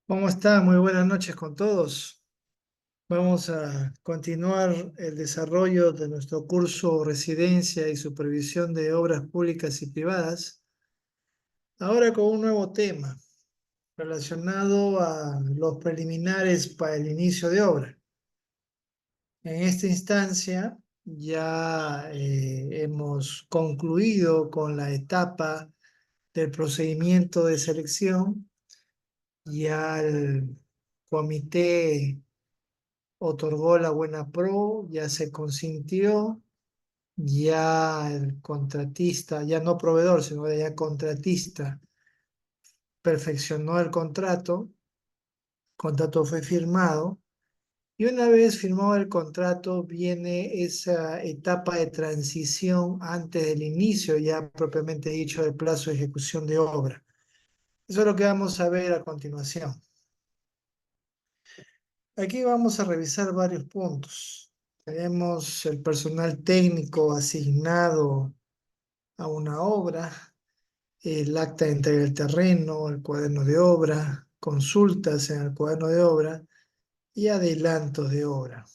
¿Cómo está? Muy buenas noches con todos. Vamos a continuar el desarrollo de nuestro curso Residencia y Supervisión de Obras Públicas y Privadas, ahora con un nuevo tema relacionado a los preliminares para el inicio de obra. En esta instancia ya hemos concluido con la etapa del procedimiento de selección. Ya el comité otorgó la buena pro, ya se consintió, ya el contratista, ya no proveedor, sino ya contratista, perfeccionó el contrato fue firmado, y una vez firmado el contrato viene esa etapa de transición antes del inicio, ya propiamente dicho, del plazo de ejecución de obra. Eso es lo que vamos a ver a continuación. Aquí vamos a revisar varios puntos. Tenemos el personal técnico asignado a una obra, el acta de entrega del terreno, el cuaderno de obra, consultas en el cuaderno de obra y adelantos de obra.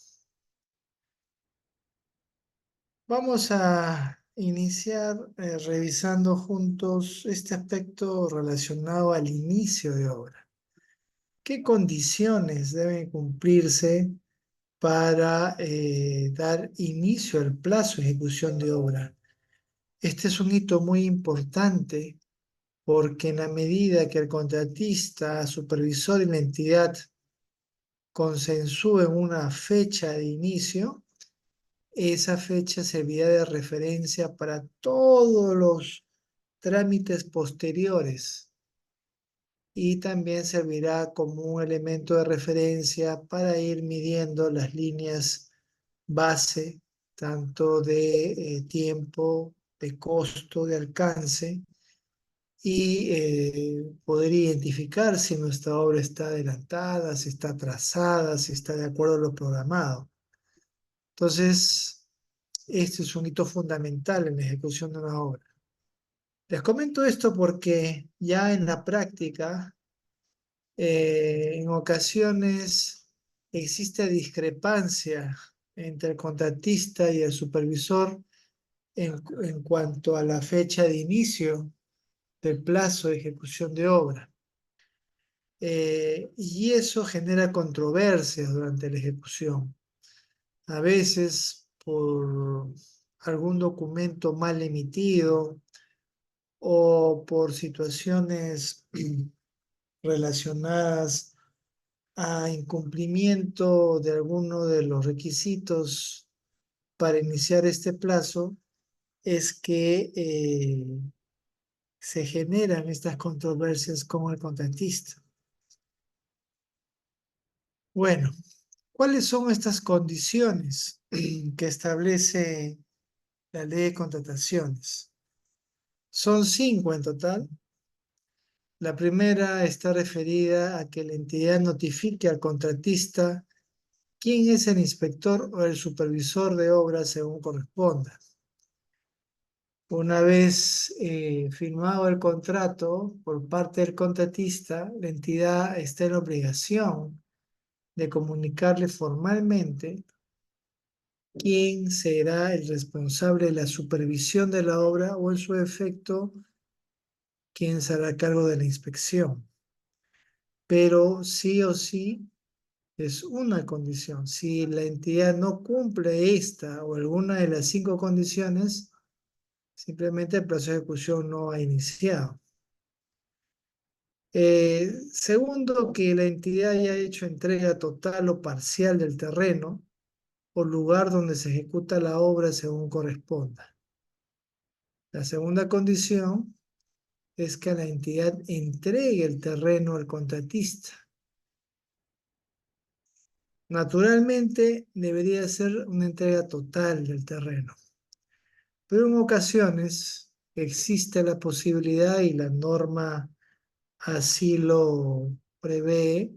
Vamos a iniciar revisando juntos este aspecto relacionado al inicio de obra. ¿Qué condiciones deben cumplirse para dar inicio al plazo de ejecución de obra? Este es un hito muy importante porque en la medida que el contratista, supervisor y la entidad consensúen una fecha de inicio, esa fecha servirá de referencia para todos los trámites posteriores y también servirá como un elemento de referencia para ir midiendo las líneas base, tanto de tiempo, de costo, de alcance, y poder identificar si nuestra obra está adelantada, si está atrasada, si está de acuerdo a lo programado. Entonces, este es un hito fundamental en la ejecución de una obra. Les comento esto porque ya en la práctica, en ocasiones existe discrepancia entre el contratista y el supervisor en cuanto a la fecha de inicio del plazo de ejecución de obra. Y eso genera controversias durante la ejecución. A veces por algún documento mal emitido o por situaciones relacionadas a incumplimiento de alguno de los requisitos para iniciar este plazo, es que se generan estas controversias con el contratista. Bueno, ¿cuáles son estas condiciones que establece la ley de contrataciones? Son 5 en total. La primera está referida a que la entidad notifique al contratista quién es el inspector o el supervisor de obra según corresponda. Una vez firmado el contrato por parte del contratista, la entidad está en la obligación de comunicarle formalmente quién será el responsable de la supervisión de la obra o, en su defecto, quién será a cargo de la inspección. Pero sí o sí es una condición. Si la entidad no cumple esta o alguna de las 5 condiciones, simplemente el plazo de ejecución no ha iniciado. Segundo, que la entidad haya hecho entrega total o parcial del terreno o lugar donde se ejecuta la obra según corresponda. La segunda condición es que la entidad entregue el terreno al contratista. Naturalmente, debería ser una entrega total del terreno, pero en ocasiones existe la posibilidad, y la norma así lo prevé,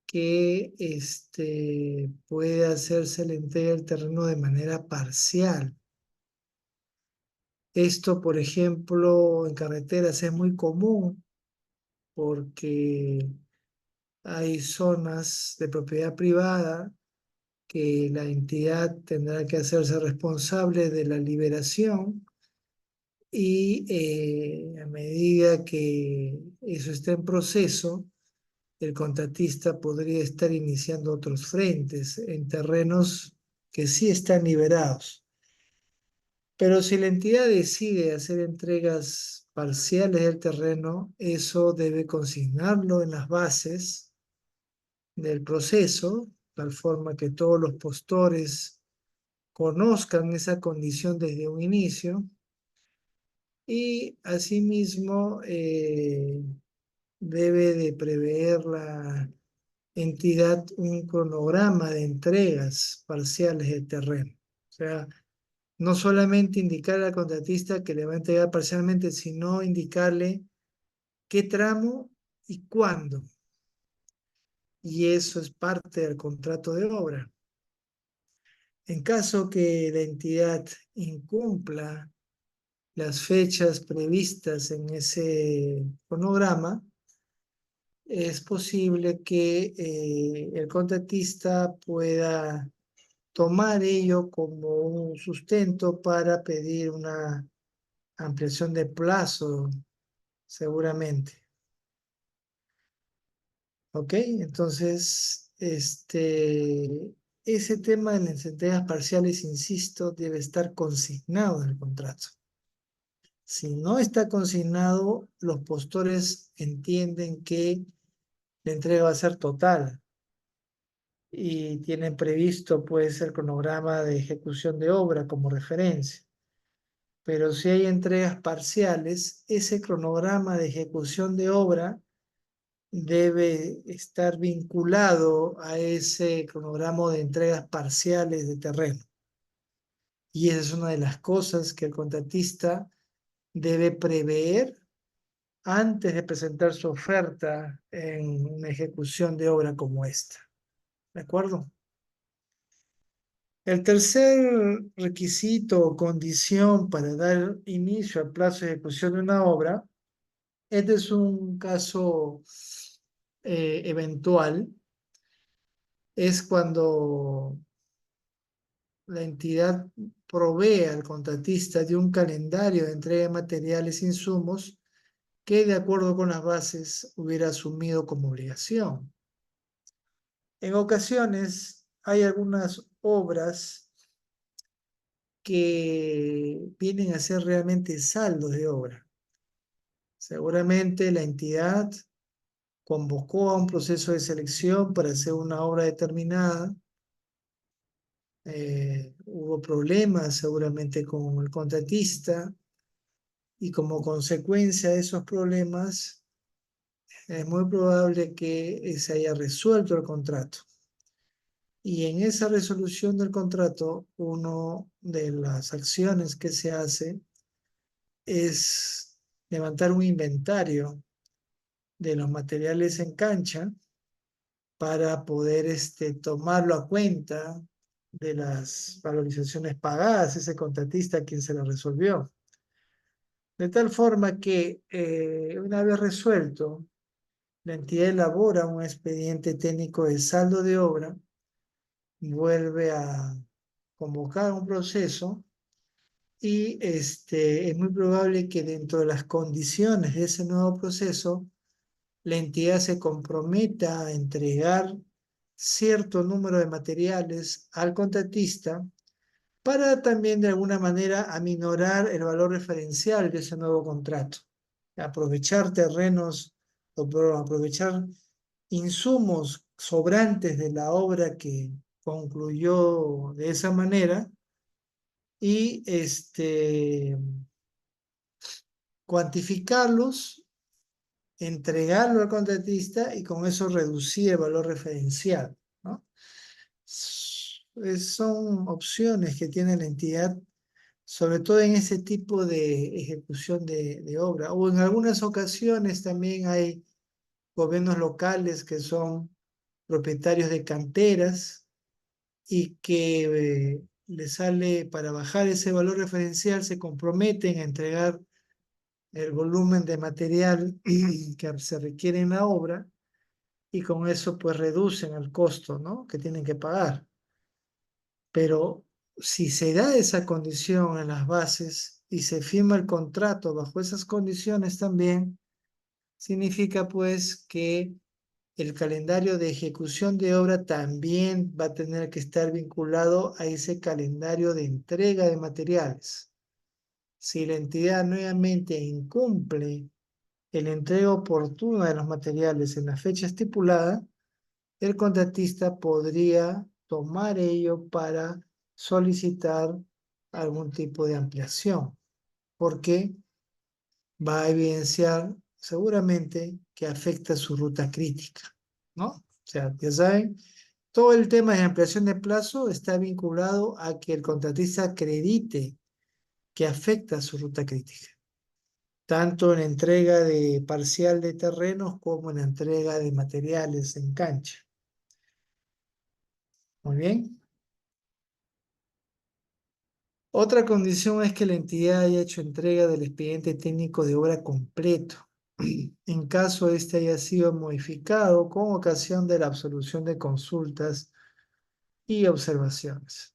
que puede hacerse la entrega del terreno de manera parcial. Esto, por ejemplo, en carreteras es muy común porque hay zonas de propiedad privada que la entidad tendrá que hacerse responsable de la liberación y a medida que eso está en proceso, el contratista podría estar iniciando otros frentes en terrenos que sí están liberados. Pero si la entidad decide hacer entregas parciales del terreno, eso debe consignarlo en las bases del proceso, tal forma que todos los postores conozcan esa condición desde un inicio y asimismo debe de prever la entidad un cronograma de entregas parciales de terreno. O sea, no solamente indicar al contratista que le va a entregar parcialmente, sino indicarle qué tramo y cuándo. Y eso es parte del contrato de obra. En caso que la entidad incumpla las fechas previstas en ese cronograma, es posible que el contratista pueda tomar ello como un sustento para pedir una ampliación de plazo, seguramente. ¿Ok? Entonces, ese tema de las entregas parciales, insisto, debe estar consignado en el contrato. Si no está consignado, los postores entienden que la entrega va a ser total y tienen previsto pues el cronograma de ejecución de obra como referencia. Pero si hay entregas parciales, ese cronograma de ejecución de obra debe estar vinculado a ese cronograma de entregas parciales de terreno. Y esa es una de las cosas que el contratista debe prever antes de presentar su oferta en una ejecución de obra como esta. ¿De acuerdo? El tercer requisito o condición para dar inicio al plazo de ejecución de una obra, este es un caso eventual, es cuando la entidad provee al contratista de un calendario de entrega de materiales e insumos que de acuerdo con las bases hubiera asumido como obligación. En ocasiones hay algunas obras que vienen a ser realmente saldos de obra. Seguramente la entidad convocó a un proceso de selección para hacer una obra determinada. Hubo problemas seguramente con el contratista y como consecuencia de esos problemas es muy probable que se haya resuelto el contrato. Y en esa resolución del contrato, una de las acciones que se hace es levantar un inventario de los materiales en cancha para poder tomarlo a cuenta de las valorizaciones pagadas, ese contratista a quien se le resolvió. De tal forma que una vez resuelto, la entidad elabora un expediente técnico de saldo de obra, vuelve a convocar un proceso y es muy probable que dentro de las condiciones de ese nuevo proceso, la entidad se comprometa a entregar cierto número de materiales al contratista para también de alguna manera aminorar el valor referencial de ese nuevo contrato. Aprovechar terrenos o aprovechar insumos sobrantes de la obra que concluyó de esa manera y cuantificarlos, entregarlo al contratista y con eso reducir el valor referencial, ¿no? Son opciones que tiene la entidad, sobre todo en ese tipo de ejecución de obra. O en algunas ocasiones también hay gobiernos locales que son propietarios de canteras y que les sale para bajar ese valor referencial, se comprometen a entregar el volumen de material que se requiere en la obra y con eso pues reducen el costo, ¿no? que tienen que pagar. Pero si se da esa condición en las bases y se firma el contrato bajo esas condiciones también, significa pues que el calendario de ejecución de obra también va a tener que estar vinculado a ese calendario de entrega de materiales. Si la entidad nuevamente incumple el entrega oportuna de los materiales en la fecha estipulada, el contratista podría tomar ello para solicitar algún tipo de ampliación, porque va a evidenciar seguramente que afecta su ruta crítica, ¿no? O sea, ya saben, todo el tema de ampliación de plazo está vinculado a que el contratista acredite que afecta su ruta crítica, tanto en entrega de parcial de terrenos como en entrega de materiales en cancha. Muy bien. Otra condición es que la entidad haya hecho entrega del expediente técnico de obra completo, en caso este haya sido modificado con ocasión de la absolución de consultas y observaciones.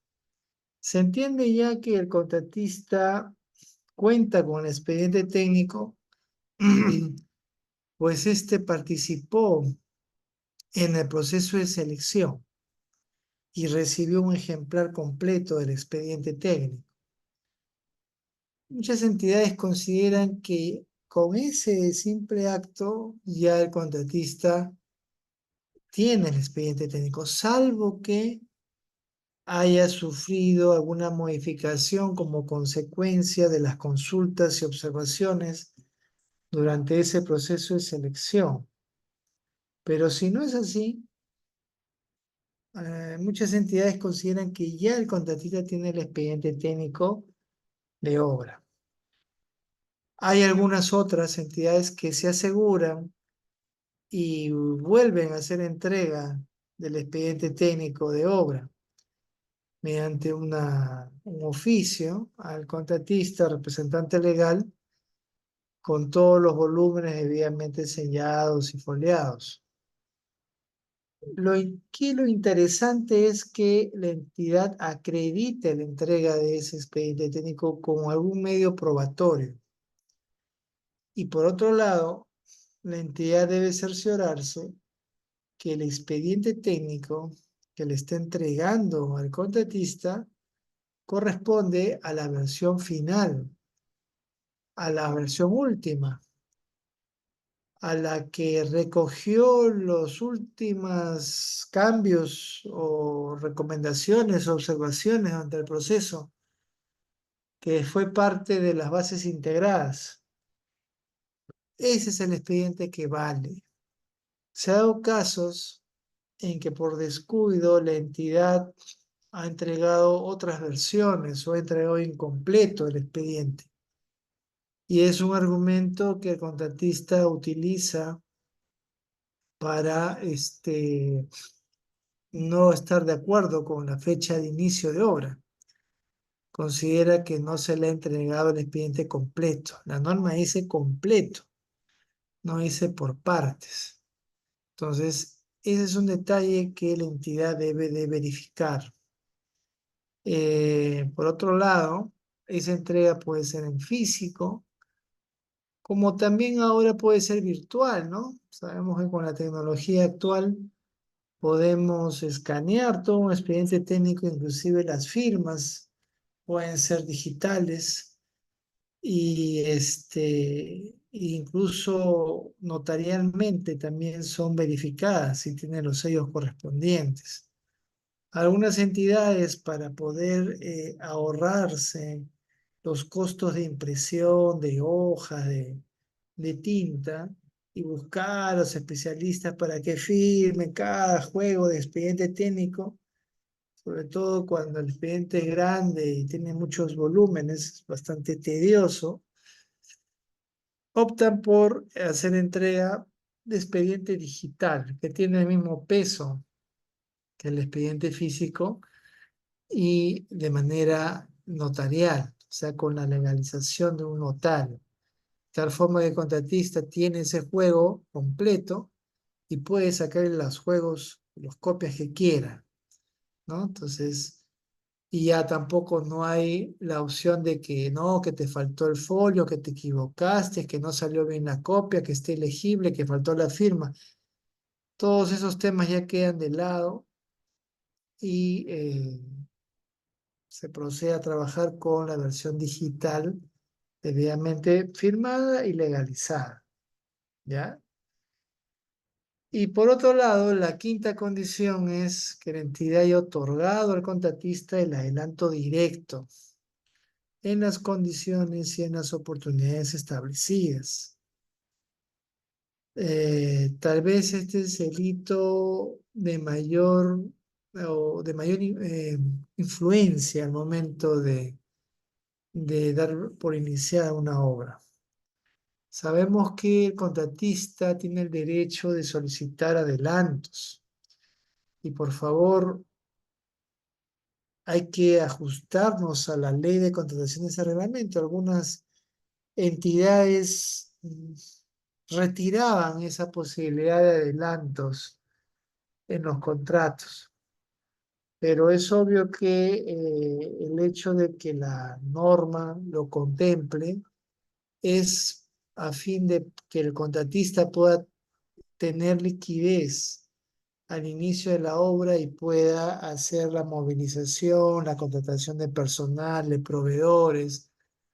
Se entiende ya que el contratista cuenta con el expediente técnico, pues este participó en el proceso de selección y recibió un ejemplar completo del expediente técnico. Muchas entidades consideran que con ese simple acto ya el contratista tiene el expediente técnico, salvo que haya sufrido alguna modificación como consecuencia de las consultas y observaciones durante ese proceso de selección. Pero si no es así, muchas entidades consideran que ya el contratista tiene el expediente técnico de obra. Hay algunas otras entidades que se aseguran y vuelven a hacer entrega del expediente técnico de obra mediante un oficio al contratista, representante legal, con todos los volúmenes debidamente sellados y foliados. Lo interesante es que la entidad acredite la entrega de ese expediente técnico como algún medio probatorio. Y por otro lado, la entidad debe cerciorarse que el expediente técnico que le está entregando al contratista corresponde a la versión final, a la versión última, a la que recogió los últimos cambios o recomendaciones o observaciones durante el proceso, que fue parte de las bases integradas. Ese es el expediente que vale. Se ha dado casos en que por descuido la entidad ha entregado otras versiones o ha entregado incompleto el expediente. Y es un argumento que el contratista utiliza para no estar de acuerdo con la fecha de inicio de obra. Considera que no se le ha entregado el expediente completo. La norma dice completo, no dice por partes. Entonces, ese es un detalle que la entidad debe de verificar. Por otro lado, esa entrega puede ser en físico, como también ahora puede ser virtual, ¿no? Sabemos que con la tecnología actual podemos escanear todo un expediente técnico, inclusive las firmas pueden ser digitales y incluso notarialmente también son verificadas y tienen los sellos correspondientes. Algunas entidades para poder ahorrarse los costos de impresión, de hojas, de tinta y buscar a los especialistas para que firmen cada juego de expediente técnico, sobre todo cuando el expediente es grande y tiene muchos volúmenes, es bastante tedioso, optan por hacer entrega de expediente digital, que tiene el mismo peso que el expediente físico y de manera notarial, o sea, con la legalización de un notario. De tal forma que el contratista tiene ese juego completo y puede sacar los juegos, los copias que quiera, ¿no? Entonces, y ya tampoco no hay la opción de que no, que te faltó el folio, que te equivocaste, que no salió bien la copia, que esté legible, que faltó la firma. Todos esos temas ya quedan de lado y se procede a trabajar con la versión digital debidamente firmada y legalizada, ¿ya? Y por otro lado, la quinta condición es que la entidad haya otorgado al contratista el adelanto directo en las condiciones y en las oportunidades establecidas. Tal vez este es el hito de mayor o de mayor influencia al momento de dar por iniciada una obra. Sabemos que el contratista tiene el derecho de solicitar adelantos y por favor hay que ajustarnos a la ley de contrataciones y reglamento. Algunas entidades retiraban esa posibilidad de adelantos en los contratos, pero es obvio que el hecho de que la norma lo contemple es a fin de que el contratista pueda tener liquidez al inicio de la obra y pueda hacer la movilización, la contratación de personal, de proveedores,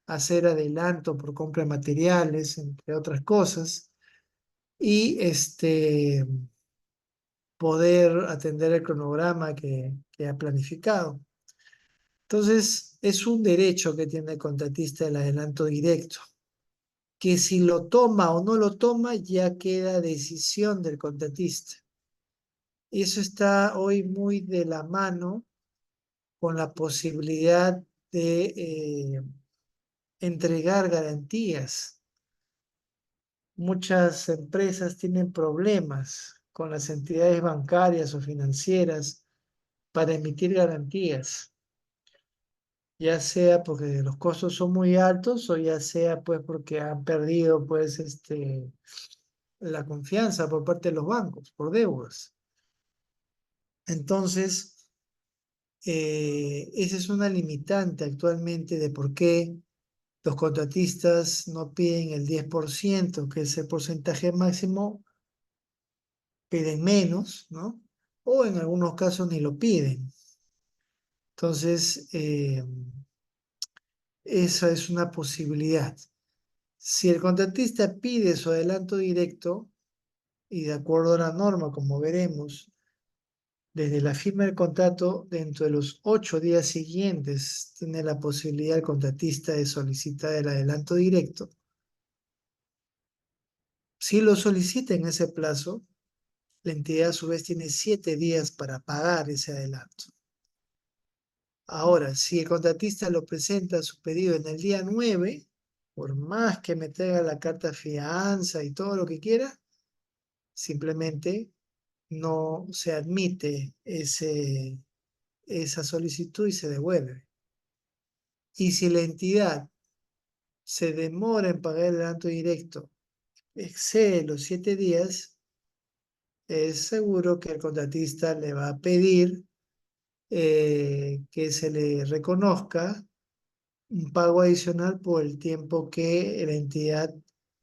hacer adelanto por compra de materiales, entre otras cosas, y poder atender el cronograma que ha planificado. Entonces, es un derecho que tiene el contratista el adelanto directo, que si lo toma o no lo toma ya queda decisión del contratista. Y eso está hoy muy de la mano con la posibilidad de entregar garantías. Muchas empresas tienen problemas con las entidades bancarias o financieras para emitir garantías, ya sea porque los costos son muy altos o ya sea pues porque han perdido pues la confianza por parte de los bancos por deudas. Entonces, esa es una limitante actualmente de por qué los contratistas no piden el 10%, que es el porcentaje máximo, piden menos, ¿no? O en algunos casos ni lo piden. Entonces, esa es una posibilidad. Si el contratista pide su adelanto directo, y de acuerdo a la norma, como veremos, desde la firma del contrato, dentro de los 8 días siguientes, tiene la posibilidad el contratista de solicitar el adelanto directo. Si lo solicita en ese plazo, la entidad a su vez tiene 7 días para pagar ese adelanto. Ahora, si el contratista lo presenta su pedido en el día 9, por más que me traiga la carta fianza y todo lo que quiera, simplemente no se admite esa solicitud y se devuelve. Y si la entidad se demora en pagar el adelanto directo, excede los 7 días, es seguro que el contratista le va a pedir que se le reconozca un pago adicional por el tiempo que la entidad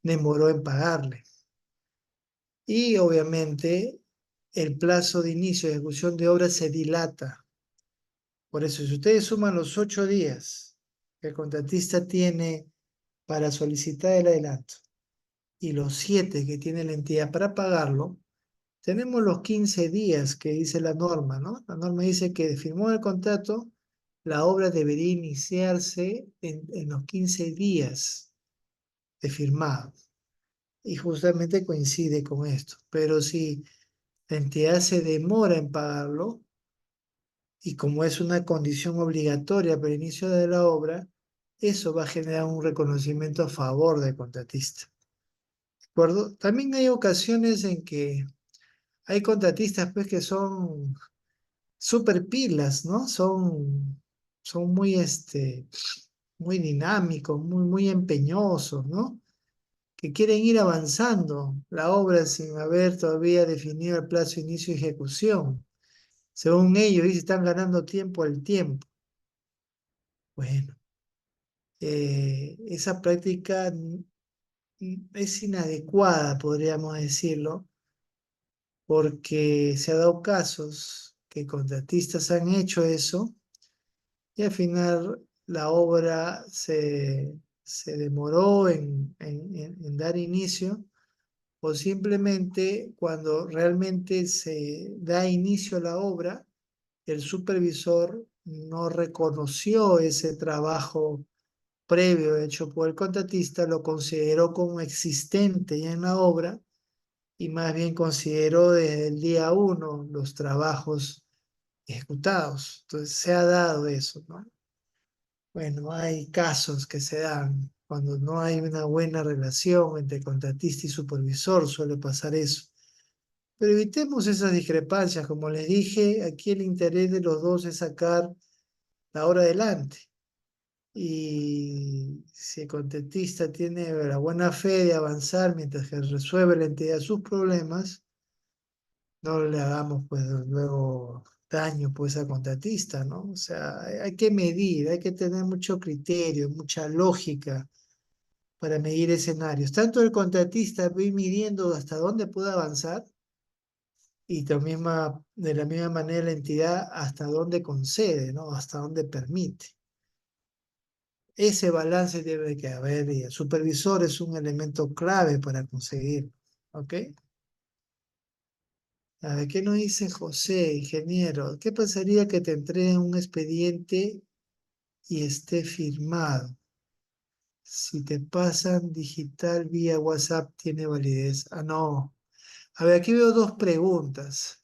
demoró en pagarle. Y obviamente el plazo de inicio de ejecución de obra se dilata. Por eso, si ustedes suman los 8 días que el contratista tiene para solicitar el adelanto y los 7 que tiene la entidad para pagarlo, tenemos los 15 días que dice la norma, ¿no? La norma dice que firmó el contrato, la obra debería iniciarse en los 15 días de firmado. Y justamente coincide con esto. Pero si la entidad se demora en pagarlo, y como es una condición obligatoria para el inicio de la obra, eso va a generar un reconocimiento a favor del contratista. ¿De acuerdo? También hay ocasiones en que hay contratistas pues, que son súper pilas, ¿no? Son muy, muy dinámicos, muy empeñosos, ¿no? que quieren ir avanzando la obra sin haber todavía definido el plazo de inicio y ejecución. Según ellos, dice, están ganando tiempo al tiempo. Bueno, esa práctica es inadecuada, podríamos decirlo, porque se ha dado casos que contratistas han hecho eso y al final la obra se demoró en dar inicio o simplemente cuando realmente se da inicio a la obra, el supervisor no reconoció ese trabajo previo hecho por el contratista, lo consideró como existente ya en la obra y más bien consideró desde el día uno los trabajos ejecutados. Entonces se ha dado eso, ¿no? Bueno, hay casos que se dan cuando no hay una buena relación entre contratista y supervisor, suele pasar eso. Pero evitemos esas discrepancias, como les dije, aquí el interés de los dos es sacar la obra adelante. Y si el contratista tiene la buena fe de avanzar mientras que resuelve la entidad sus problemas, no le hagamos pues luego daño pues al contratista, ¿no? O sea, hay que medir, hay que tener mucho criterio, mucha lógica para medir escenarios. Tanto el contratista va midiendo hasta dónde puede avanzar y también de la misma manera la entidad hasta dónde concede, ¿no? Hasta dónde permite. Ese balance debe que haber y el supervisor es un elemento clave para conseguir, ¿ok? A ver, ¿qué nos dice José, ingeniero? ¿Qué pasaría que te entreguen un expediente y esté firmado? Si te pasan digital vía WhatsApp, ¿tiene validez? Ah, no. A ver, aquí veo dos preguntas.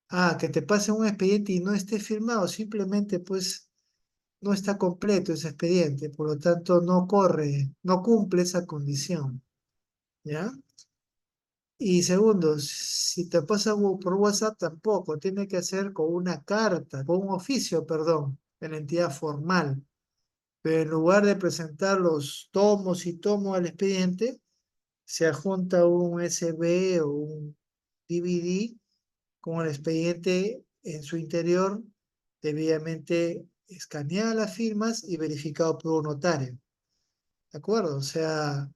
Ah, que te pasen un expediente y no esté firmado, simplemente pues no está completo ese expediente, por lo tanto no corre, no cumple esa condición, ¿ya? Y segundo, si te pasa por WhatsApp tampoco, tiene que ser con una carta, con un oficio, perdón, de la entidad formal. Pero en lugar de presentar los tomos y tomos al expediente, se adjunta un USB o un DVD con el expediente en su interior, debidamente escaneadas las firmas y verificado por un notario. ¿De acuerdo? O sea,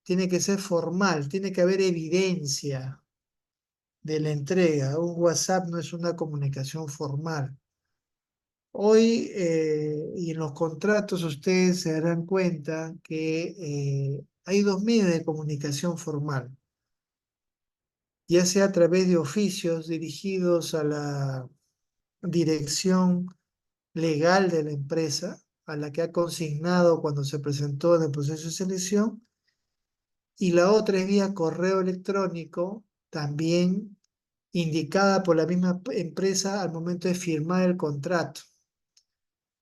tiene que ser formal, tiene que haber evidencia de la entrega. Un WhatsApp no es una comunicación formal. Hoy y en los contratos ustedes se darán cuenta que hay dos medios de comunicación formal, ya sea a través de oficios dirigidos a la dirección legal de la empresa, a la que ha consignado cuando se presentó en el proceso de selección, y la otra es vía correo electrónico, también indicada por la misma empresa al momento de firmar el contrato.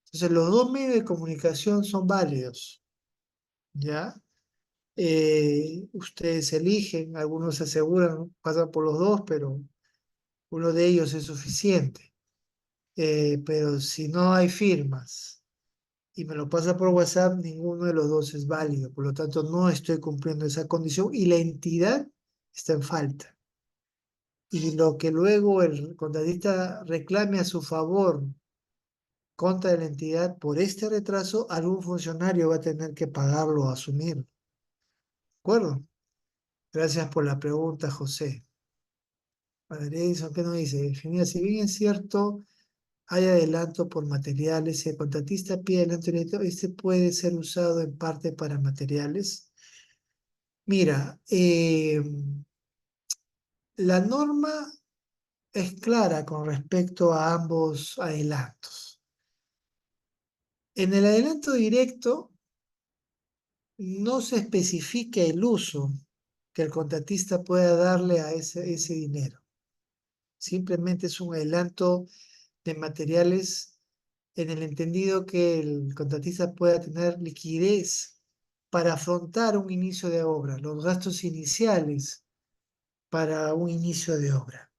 Entonces, los dos medios de comunicación son válidos, ¿ya? Ustedes eligen, algunos se aseguran, pasan por los dos, pero uno de ellos es suficiente. Pero si no hay firmas y me lo pasa por WhatsApp, ninguno de los dos es válido. Por lo tanto, no estoy cumpliendo esa condición y la entidad está en falta. Y lo que luego el contratista reclame a su favor contra la entidad por este retraso, algún funcionario va a tener que pagarlo o asumirlo. ¿De acuerdo? Gracias por la pregunta, José. María Edison, ¿qué nos dice? Ingeniero, si bien es cierto, hay adelanto por materiales, si el contratista pide adelanto directo, este puede ser usado en parte para materiales. Mira, la norma es clara con respecto a ambos adelantos. En el adelanto directo no se especifica el uso que el contratista pueda darle a ese dinero. Simplemente es un adelanto de materiales en el entendido que el contratista pueda tener liquidez para afrontar un inicio de obra, los gastos iniciales para un inicio de obra.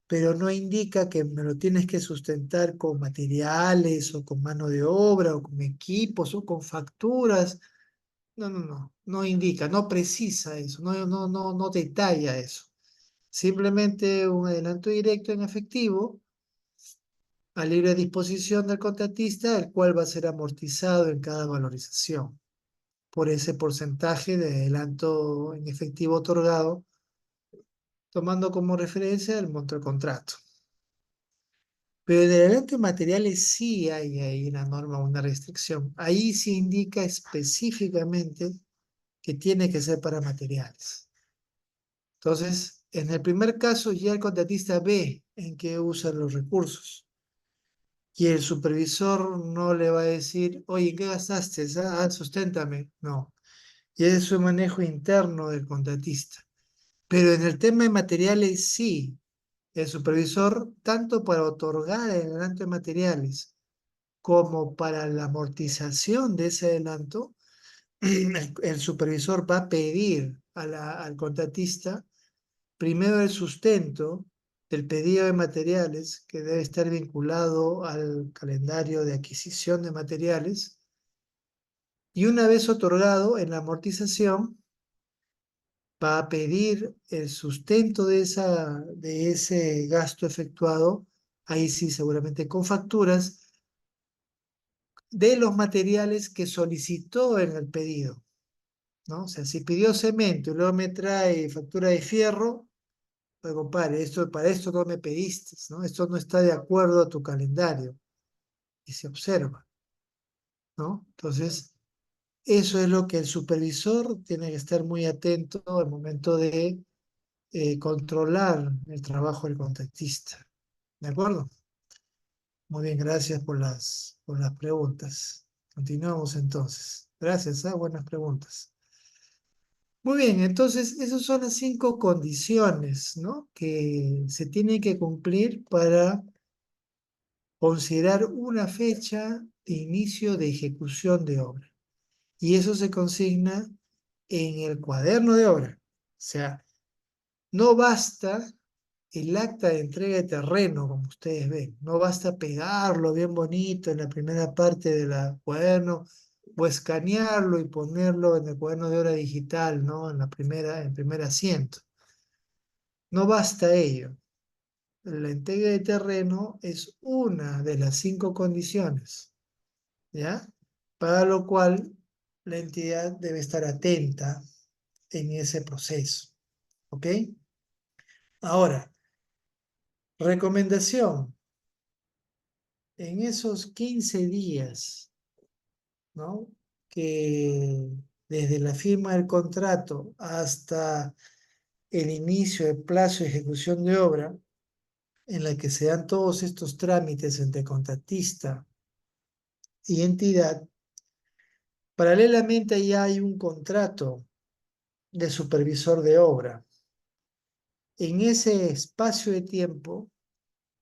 Pero no indica que me lo tienes que sustentar con materiales o con mano de obra o con equipos o con facturas. no indica, no precisa eso, no detalla eso. Simplemente un adelanto directo en efectivo a libre disposición del contratista, el cual va a ser amortizado en cada valorización por ese porcentaje de adelanto en efectivo otorgado, tomando como referencia el monto del contrato. Pero en el adelanto de materiales sí hay una norma, una restricción. Ahí sí indica específicamente que tiene que ser para materiales. Entonces, en el primer caso ya el contratista ve en qué usa los recursos y el supervisor no le va a decir, oye, ¿qué gastaste? Susténtame. No, y ese es un manejo interno del contratista. Pero en el tema de materiales sí, el supervisor, tanto para otorgar el adelanto de materiales como para la amortización de ese adelanto, el supervisor va a pedir al contratista primero el sustento del pedido de materiales, que debe estar vinculado al calendario de adquisición de materiales, y una vez otorgado en la amortización, va a pedir el sustento de ese gasto efectuado, ahí sí seguramente con facturas, de los materiales que solicitó en el pedido, ¿no? O sea, si pidió cemento y luego me trae factura de fierro, pues compadre, para esto no me pediste, ¿no? Esto no está de acuerdo a tu calendario y se observa, ¿no? Entonces, eso es lo que el supervisor tiene que estar muy atento al momento de controlar el trabajo del contratista. ¿De acuerdo? Muy bien, gracias por las preguntas. Continuamos entonces. Gracias, buenas preguntas. Muy bien, entonces esas son las 5 condiciones, ¿no? Que se tienen que cumplir para considerar una fecha de inicio de ejecución de obra. Y eso se consigna en el cuaderno de obra. O sea, no basta el acta de entrega de terreno, como ustedes ven. No basta pegarlo bien bonito en la primera parte del cuaderno o escanearlo y ponerlo en el cuaderno de obra digital, ¿no? En el primer asiento. No basta ello. La entrega de terreno es una de las 5 condiciones, ¿ya? Para lo cual la entidad debe estar atenta en ese proceso, ¿ok? Ahora, recomendación, en esos 15 días, ¿no? Que desde la firma del contrato hasta el inicio del plazo de ejecución de obra, en la que se dan todos estos trámites entre contratista y entidad, paralelamente ya hay un contrato de supervisor de obra. En ese espacio de tiempo,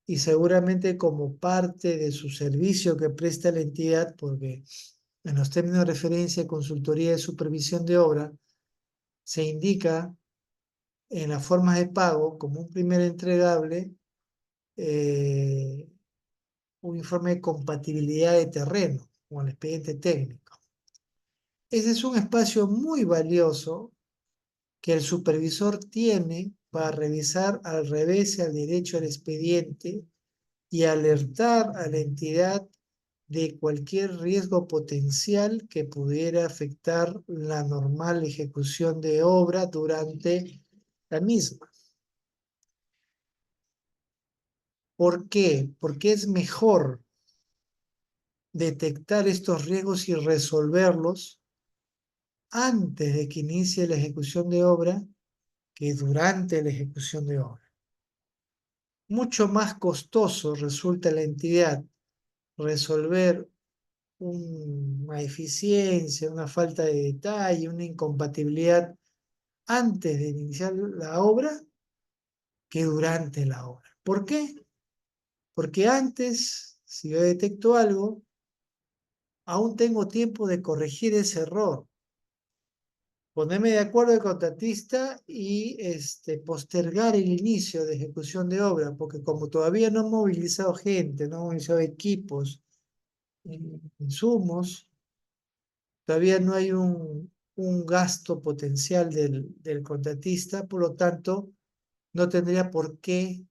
y seguramente como parte de su servicio que presta la entidad, porque en los términos de referencia, consultoría de supervisión de obra, se indica en las formas de pago como un primer entregable eh, un informe de compatibilidad de terreno con el expediente técnico. Ese es un espacio muy valioso que el supervisor tiene para revisar al revés y al derecho el expediente y alertar a la entidad de cualquier riesgo potencial que pudiera afectar la normal ejecución de obra durante la misma. ¿Por qué? Porque es mejor detectar estos riesgos y resolverlos antes de que inicie la ejecución de obra que durante la ejecución de obra. Mucho más costoso resulta a la entidad resolver una eficiencia, una falta de detalle, una incompatibilidad antes de iniciar la obra que durante la obra. ¿Por qué? Porque antes, si yo detecto algo, aún tengo tiempo de corregir ese error, ponerme de acuerdo con el contratista y postergar el inicio de ejecución de obra, porque como todavía no he movilizado gente, no he movilizado equipos, insumos, todavía no hay un gasto potencial del contratista, por lo tanto, no tendría por qué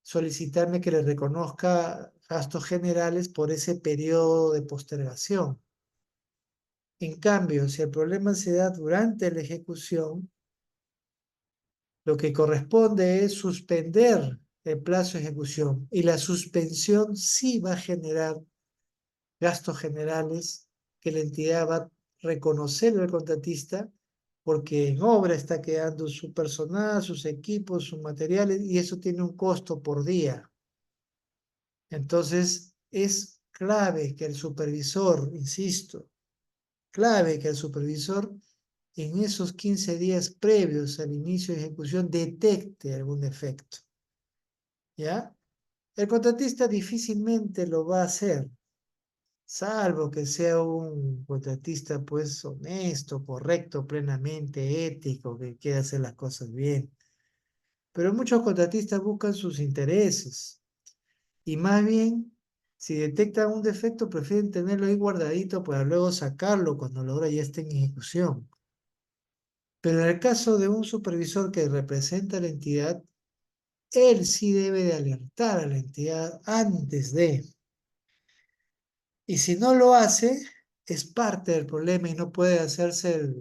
solicitarme que le reconozca gastos generales por ese periodo de postergación. En cambio, si el problema se da durante la ejecución, lo que corresponde es suspender el plazo de ejecución y la suspensión sí va a generar gastos generales que la entidad va a reconocer al contratista porque en obra está quedando su personal, sus equipos, sus materiales y eso tiene un costo por día. Entonces es clave que el supervisor, insisto, clave que el supervisor en esos 15 días previos al inicio de ejecución detecte algún defecto, ¿ya? El contratista difícilmente lo va a hacer, salvo que sea un contratista pues honesto, correcto, plenamente ético, que quiera hacer las cosas bien. Pero muchos contratistas buscan sus intereses y más bien, si detectan un defecto, prefieren tenerlo ahí guardadito para luego sacarlo cuando la obra ya esté en ejecución. Pero en el caso de un supervisor que representa a la entidad, él sí debe de alertar a la entidad antes de. Y si no lo hace, es parte del problema y no puede hacerse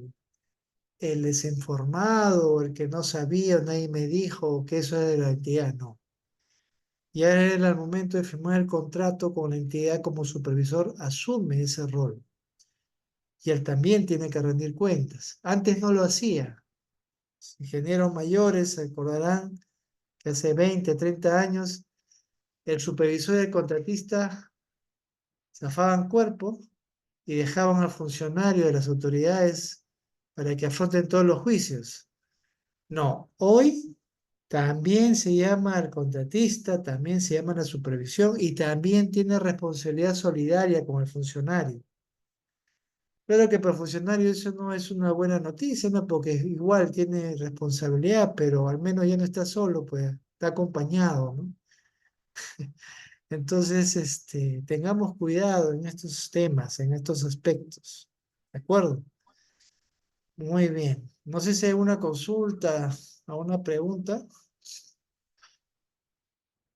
el desinformado, el que no sabía, o nadie me dijo que eso es de la entidad. No. Ya él al momento de firmar el contrato con la entidad como supervisor asume ese rol. Y él también tiene que rendir cuentas. Antes no lo hacía. Los ingenieros mayores se acordarán que hace 20, 30 años el supervisor y el contratista zafaban cuerpo y dejaban al funcionario de las autoridades para que afronten todos los juicios. No, hoy también se llama al contratista, también se llama a la supervisión y también tiene responsabilidad solidaria con el funcionario. Claro que para el funcionario eso no es una buena noticia, ¿no? Porque igual tiene responsabilidad, pero al menos ya no está solo, pues está acompañado, ¿no? Entonces, tengamos cuidado en estos temas, en estos aspectos. ¿De acuerdo? Muy bien. No sé si hay una consulta o una pregunta.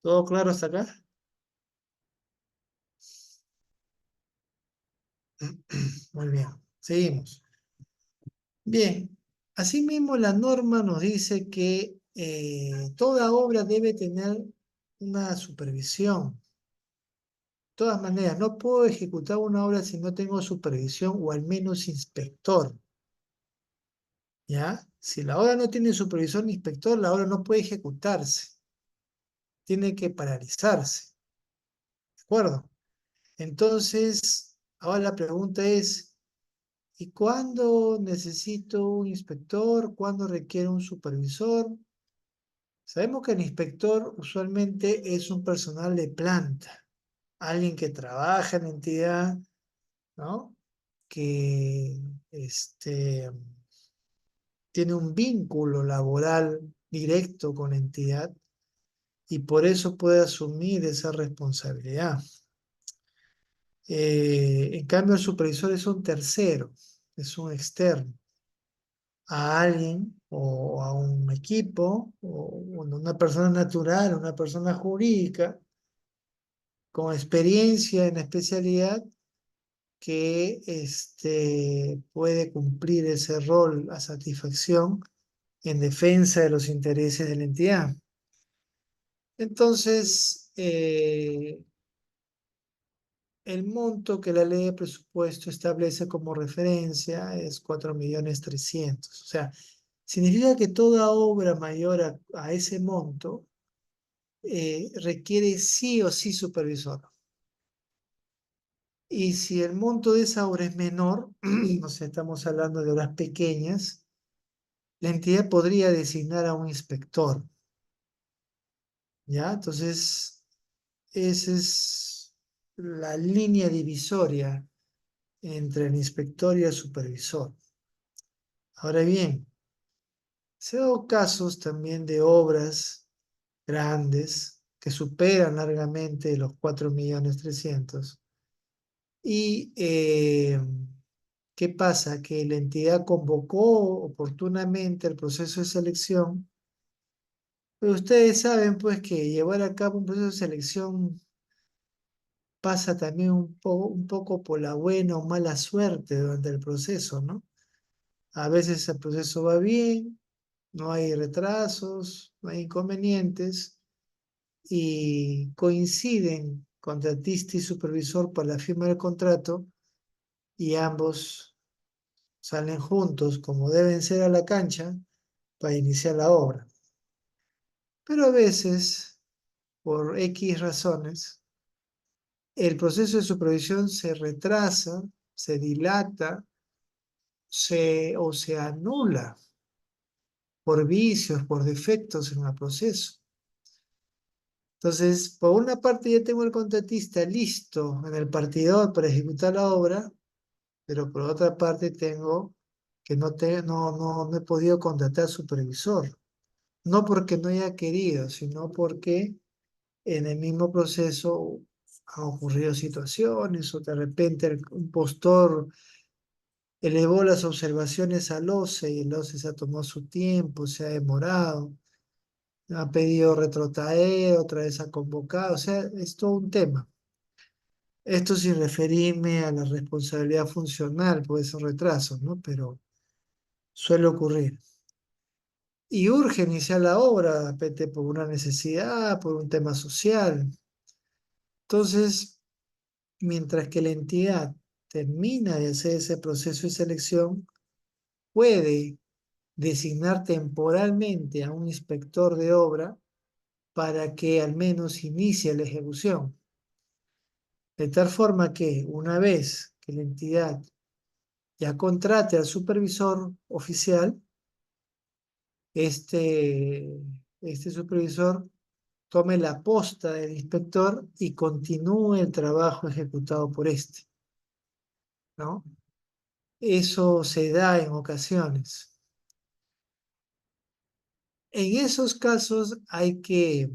¿Todo claro hasta acá? Muy bien. Seguimos. Bien. Asimismo, la norma nos dice que toda obra debe tener una supervisión. De todas maneras, no puedo ejecutar una obra si no tengo supervisión o al menos inspector. ¿Ya? Si la obra no tiene supervisor ni inspector, la obra no puede ejecutarse. Tiene que paralizarse. ¿De acuerdo? Entonces, ahora la pregunta es, ¿y cuándo necesito un inspector? ¿Cuándo requiere un supervisor? Sabemos que el inspector usualmente es un personal de planta, alguien que trabaja en la entidad, ¿no? Que tiene un vínculo laboral directo con la entidad y por eso puede asumir esa responsabilidad. En cambio, el supervisor es un tercero, es un externo, a alguien o a un equipo o una persona natural, una persona jurídica con experiencia en la especialidad que puede cumplir ese rol a satisfacción en defensa de los intereses de la entidad. Entonces, el monto que la ley de presupuesto establece como referencia es 4.300.000. O sea, significa que toda obra mayor a ese monto requiere sí o sí supervisor. Y si el monto de esa obra es menor, no sé, estamos hablando de obras pequeñas, la entidad podría designar a un inspector, ¿ya? Entonces, esa es la línea divisoria entre el inspector y el supervisor. Ahora bien, se han dado casos también de obras grandes que superan largamente los 4.300.000 y ¿Qué pasa? Que la entidad convocó oportunamente el proceso de selección, pero ustedes saben pues que llevar a cabo un proceso de selección pasa también un poco por la buena o mala suerte durante el proceso, ¿no? A veces el proceso va bien, no hay retrasos, no hay inconvenientes y coinciden contratista y supervisor para la firma del contrato y ambos salen juntos como deben ser a la cancha para iniciar la obra. Pero a veces, por X razones, el proceso de supervisión se retrasa, se dilata o se anula por vicios, por defectos en el proceso. Entonces, por una parte ya tengo el contratista listo en el partidor para ejecutar la obra, pero por otra parte tengo que no he podido contratar supervisor. No porque no haya querido, sino porque en el mismo proceso han ocurrido situaciones o de repente un postor elevó las observaciones al OCE y el OCE se ha tomado su tiempo, se ha demorado, ha pedido retrotraer, otra vez ha convocado, o sea, es todo un tema. Esto sin referirme a la responsabilidad funcional por esos retrasos, ¿no? Pero suele ocurrir. Y urge iniciar la obra, de repente por una necesidad, por un tema social. Entonces, mientras que la entidad termina de hacer ese proceso de selección, puede designar temporalmente a un inspector de obra para que al menos inicie la ejecución. De tal forma que una vez que la entidad ya contrate al supervisor oficial, este supervisor tome la posta del inspector y continúe el trabajo ejecutado por este, ¿no? Eso se da en ocasiones. En esos casos hay que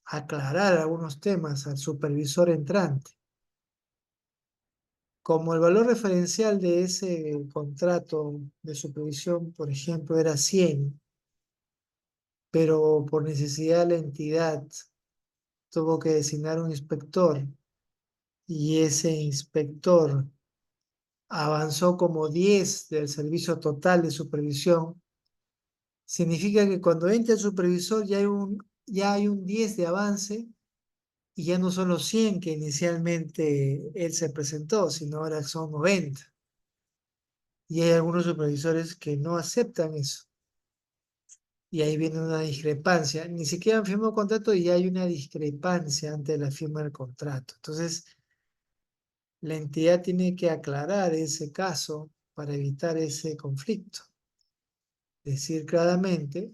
aclarar algunos temas al supervisor entrante. Como el valor referencial de ese contrato de supervisión, por ejemplo, era 100, pero por necesidad la entidad tuvo que designar un inspector y ese inspector avanzó como 10 del servicio total de supervisión, significa que cuando entra el supervisor ya hay un 10 de avance y ya no son los 100 que inicialmente él se presentó, sino ahora son 90. Y hay algunos supervisores que no aceptan eso. Y ahí viene una discrepancia. Ni siquiera han firmado contrato y hay una discrepancia ante la firma del contrato. Entonces, la entidad tiene que aclarar ese caso para evitar ese conflicto. Decir claramente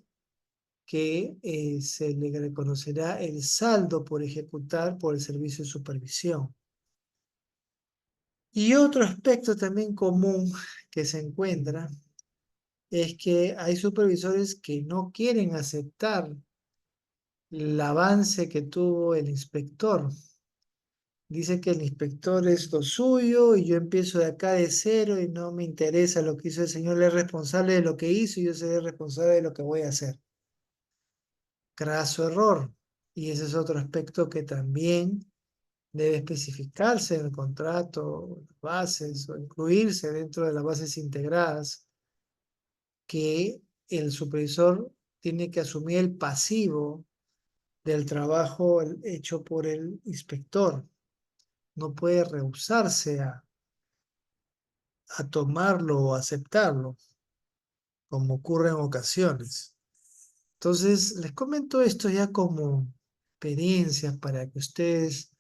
que se le reconocerá el saldo por ejecutar por el servicio de supervisión. Y otro aspecto también común que se encuentra es que hay supervisores que no quieren aceptar el avance que tuvo el inspector. Dice que el inspector es lo suyo y yo empiezo de acá de cero y no me interesa lo que hizo el señor, él es responsable de lo que hizo y yo seré responsable de lo que voy a hacer. Craso error. Y ese es otro aspecto que también debe especificarse en el contrato, bases o incluirse dentro de las bases integradas, que el supervisor tiene que asumir el pasivo del trabajo hecho por el inspector. No puede rehusarse a tomarlo o aceptarlo, como ocurre en ocasiones. Entonces, les comento esto ya como experiencias para que ustedes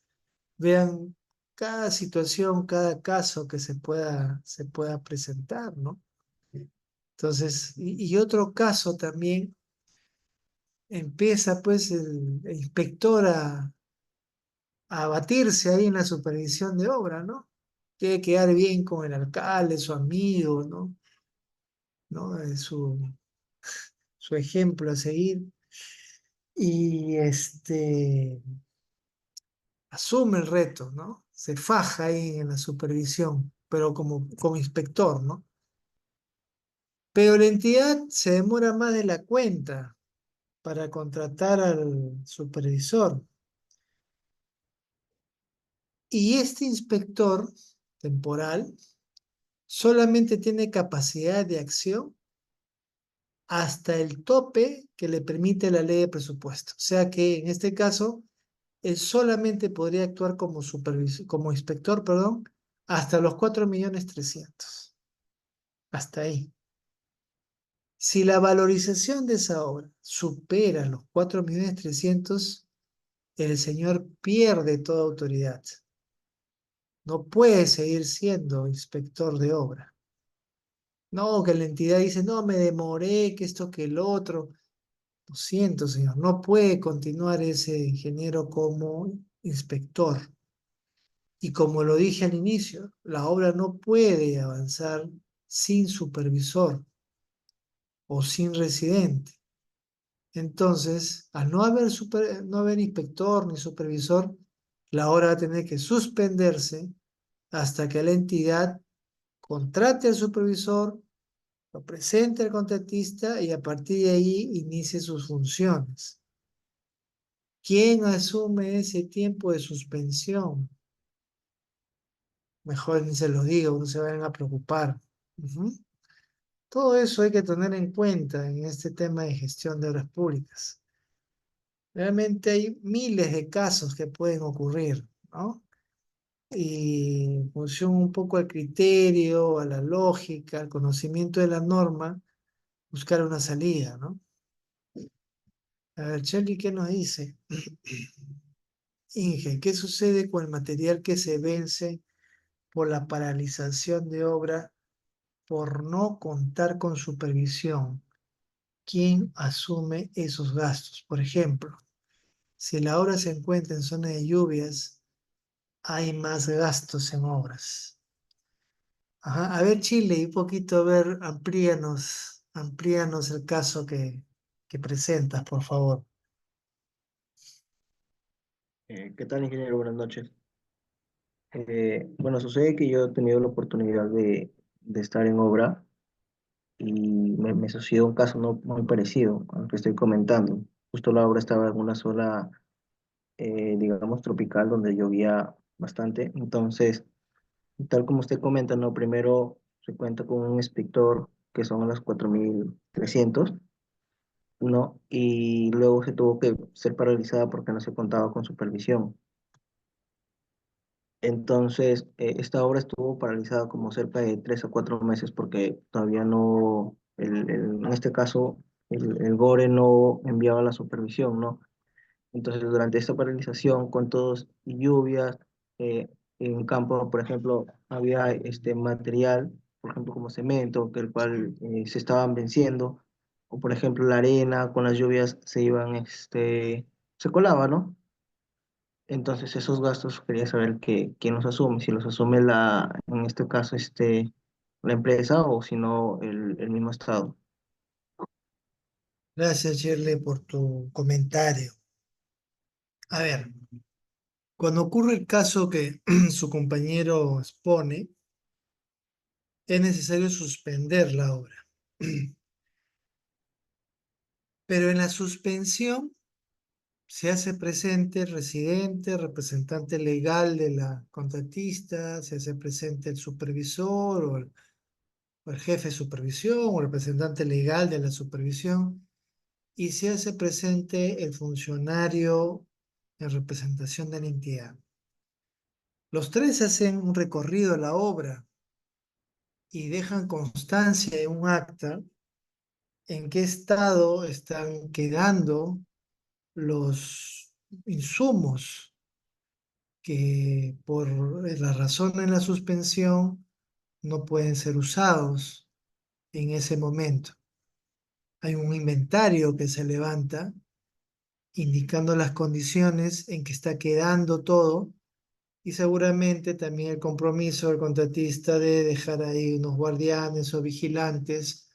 vean cada situación, cada caso que se pueda presentar, ¿no? Entonces, y otro caso también, empieza pues el inspector a batirse ahí en la supervisión de obra, ¿no? Quiere quedar bien con el alcalde, su amigo, ¿no? ¿No? Es su ejemplo a seguir. Y asume el reto, ¿no? Se faja ahí en la supervisión. pero como inspector, ¿no? Pero la entidad se demora más de la cuenta para contratar al supervisor. Y este inspector temporal solamente tiene capacidad de acción hasta el tope que le permite la ley de presupuesto. O sea que en este caso, él solamente podría actuar como como inspector, perdón, hasta los 4.300.000. Hasta ahí. Si la valorización de esa obra supera los 4.300.000, el señor pierde toda autoridad. No puede seguir siendo inspector de obra. No, que la entidad dice, no, me demoré, que esto, que el otro. Lo siento, señor, no puede continuar ese ingeniero como inspector. Y como lo dije al inicio, la obra no puede avanzar sin supervisor o sin residente. Entonces, al no haber inspector ni supervisor, la obra va a tener que suspenderse hasta que la entidad contrate al supervisor, lo presente al contratista y a partir de ahí inicie sus funciones. ¿Quién asume ese tiempo de suspensión? Mejor ni se lo digo, no se vayan a preocupar. Ujú. Todo eso hay que tener en cuenta en este tema de gestión de obras públicas. Realmente hay miles de casos que pueden ocurrir, ¿no? Y en función un poco al criterio, a la lógica, al conocimiento de la norma, buscar una salida, ¿no? A ver, Charlie, ¿qué nos dice? Inge, ¿qué sucede con el material que se vence por la paralización de obra por no contar con supervisión? ¿Quién asume esos gastos? Por ejemplo, si la obra se encuentra en zona de lluvias, hay más gastos en obras. Ajá. A ver, Chile, y un poquito, a ver, amplíanos el caso que presentas, por favor. ¿Qué tal, ingeniero? Buenas noches. Bueno, sucede que yo he tenido la oportunidad de estar en obra y me sucedió un caso no muy parecido al que estoy comentando. Justo la obra estaba en una zona, digamos, tropical donde llovía bastante. Entonces, tal como usted comenta, ¿no? Primero se cuenta con un inspector que son las 4.300, ¿no? Y luego se tuvo que ser paralizada porque no se contaba con supervisión. Entonces, esta obra estuvo paralizada como cerca de 3 a 4 meses porque todavía no, en este caso, el GORE no enviaba la supervisión, ¿no? Entonces, durante esta paralización, con todos y lluvias, en campo, por ejemplo, había este material, por ejemplo, como cemento, que el cual se estaban venciendo, o por ejemplo, la arena con las lluvias se iban, se colaba, ¿no? Entonces, esos gastos quería saber quién los asume, si los asume en este caso, la empresa o si no, el mismo Estado. Gracias, Shirley, por tu comentario. A ver, cuando ocurre el caso que su compañero expone, es necesario suspender la obra. Pero en la suspensión se hace presente el residente, representante legal de la contratista, se hace presente el supervisor o el jefe de supervisión o el representante legal de la supervisión y se hace presente el funcionario en representación de la entidad. Los tres hacen un recorrido a la obra y dejan constancia en un acta en qué estado están quedando los insumos que por la razón en la suspensión no pueden ser usados en ese momento. Hay un inventario que se levanta indicando las condiciones en que está quedando todo y seguramente también el compromiso del contratista de dejar ahí unos guardianes o vigilantes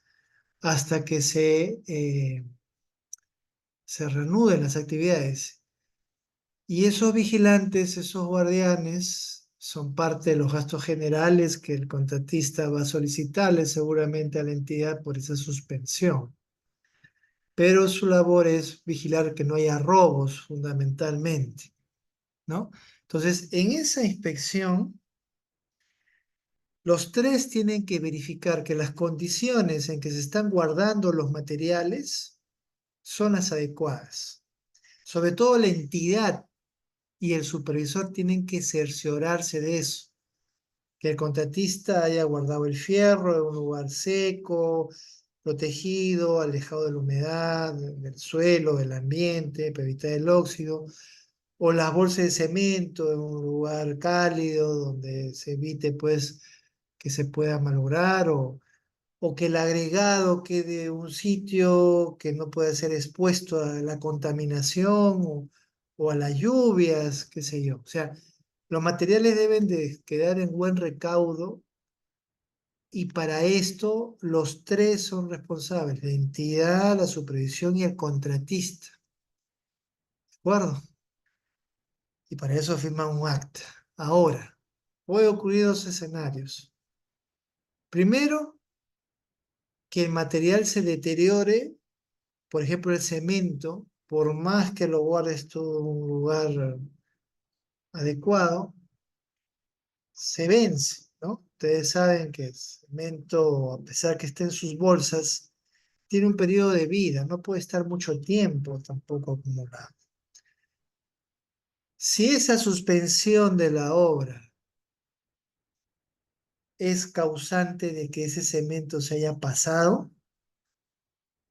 hasta que se reanuden las actividades. Y esos vigilantes, esos guardianes, son parte de los gastos generales que el contratista va a solicitarle seguramente a la entidad por esa suspensión. Pero su labor es vigilar que no haya robos fundamentalmente, ¿no? Entonces, en esa inspección, los tres tienen que verificar que las condiciones en que se están guardando los materiales son las adecuadas. Sobre todo la entidad y el supervisor tienen que cerciorarse de eso, que el contratista haya guardado el fierro en un lugar seco, protegido, alejado de la humedad, del suelo, del ambiente, para evitar el óxido, o las bolsas de cemento en un lugar cálido donde se evite pues que se pueda malograr o que el agregado quede en un sitio que no pueda ser expuesto a la contaminación o a las lluvias, qué sé yo. O sea, los materiales deben de quedar en buen recaudo y para esto los tres son responsables, la entidad, la supervisión y el contratista. ¿De acuerdo? Y para eso firman un acta. Ahora, puede ocurrir dos escenarios. Primero, que el material se deteriore, por ejemplo, el cemento, por más que lo guardes todo en un lugar adecuado, se vence, ¿no? Ustedes saben que el cemento, a pesar que esté en sus bolsas, tiene un periodo de vida, no puede estar mucho tiempo tampoco acumulado. Si esa suspensión de la obra es causante de que ese cemento se haya pasado,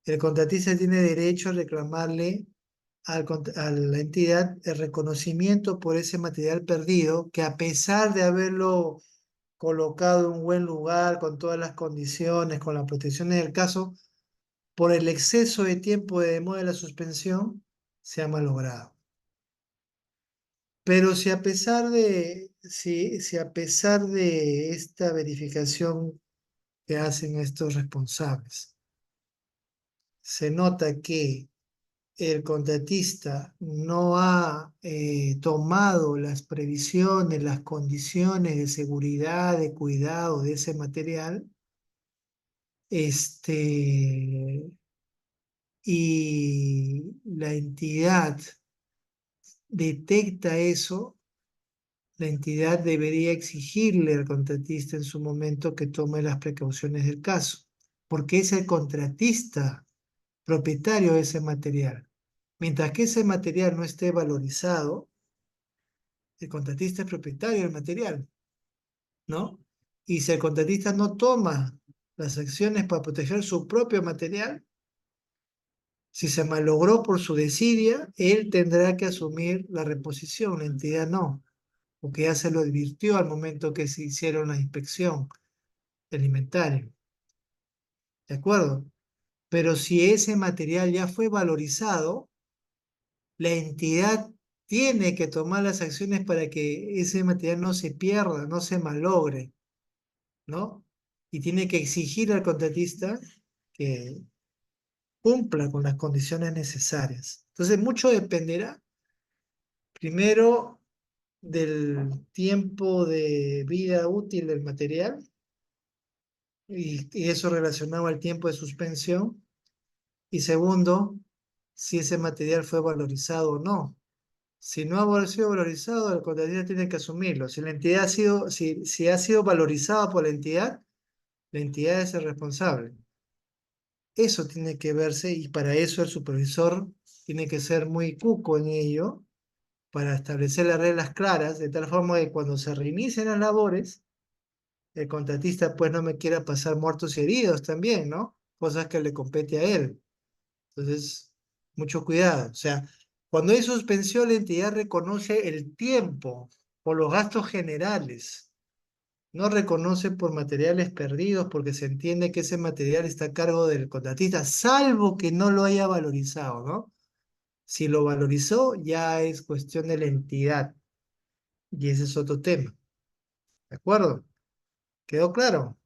el contratista tiene derecho a reclamarle a la entidad el reconocimiento por ese material perdido, que a pesar de haberlo colocado en un buen lugar, con todas las condiciones, con las protecciones del caso, por el exceso de tiempo de demora de la suspensión, se ha malogrado. Pero si a pesar de esta verificación que hacen estos responsables, se nota que el contratista no ha tomado las previsiones, las condiciones de seguridad, de cuidado de ese material, y la entidad detecta eso, la entidad debería exigirle al contratista en su momento que tome las precauciones del caso, porque es el contratista propietario de ese material. Mientras que ese material no esté valorizado, el contratista es propietario del material, ¿no? Y si el contratista no toma las acciones para proteger su propio material, si se malogró por su desidia, él tendrá que asumir la reposición, la entidad no, porque ya se lo advirtió al momento que se hicieron la inspección del inventario, ¿de acuerdo? Pero si ese material ya fue valorizado, la entidad tiene que tomar las acciones para que ese material no se pierda, no se malogre, ¿no? Y tiene que exigir al contratista que cumpla con las condiciones necesarias. Entonces, mucho dependerá, primero, del tiempo de vida útil del material y eso relacionado al tiempo de suspensión. Y segundo, si ese material fue valorizado o no. Si no ha sido valorizado, el contratista tiene que asumirlo. Si la entidad si ha sido valorizada por la entidad es el responsable. Eso tiene que verse y para eso el supervisor tiene que ser muy cuco en ello, para establecer las reglas claras, de tal forma que cuando se reinicien las labores, el contratista pues no me quiera pasar muertos y heridos también, ¿no? Cosas que le compete a él. Entonces, mucho cuidado. O sea, cuando hay suspensión, la entidad reconoce el tiempo por los gastos generales. No reconoce por materiales perdidos porque se entiende que ese material está a cargo del contratista, salvo que no lo haya valorizado, ¿no? Si lo valorizó, ya es cuestión de la entidad y ese es otro tema. ¿De acuerdo? ¿Quedó claro?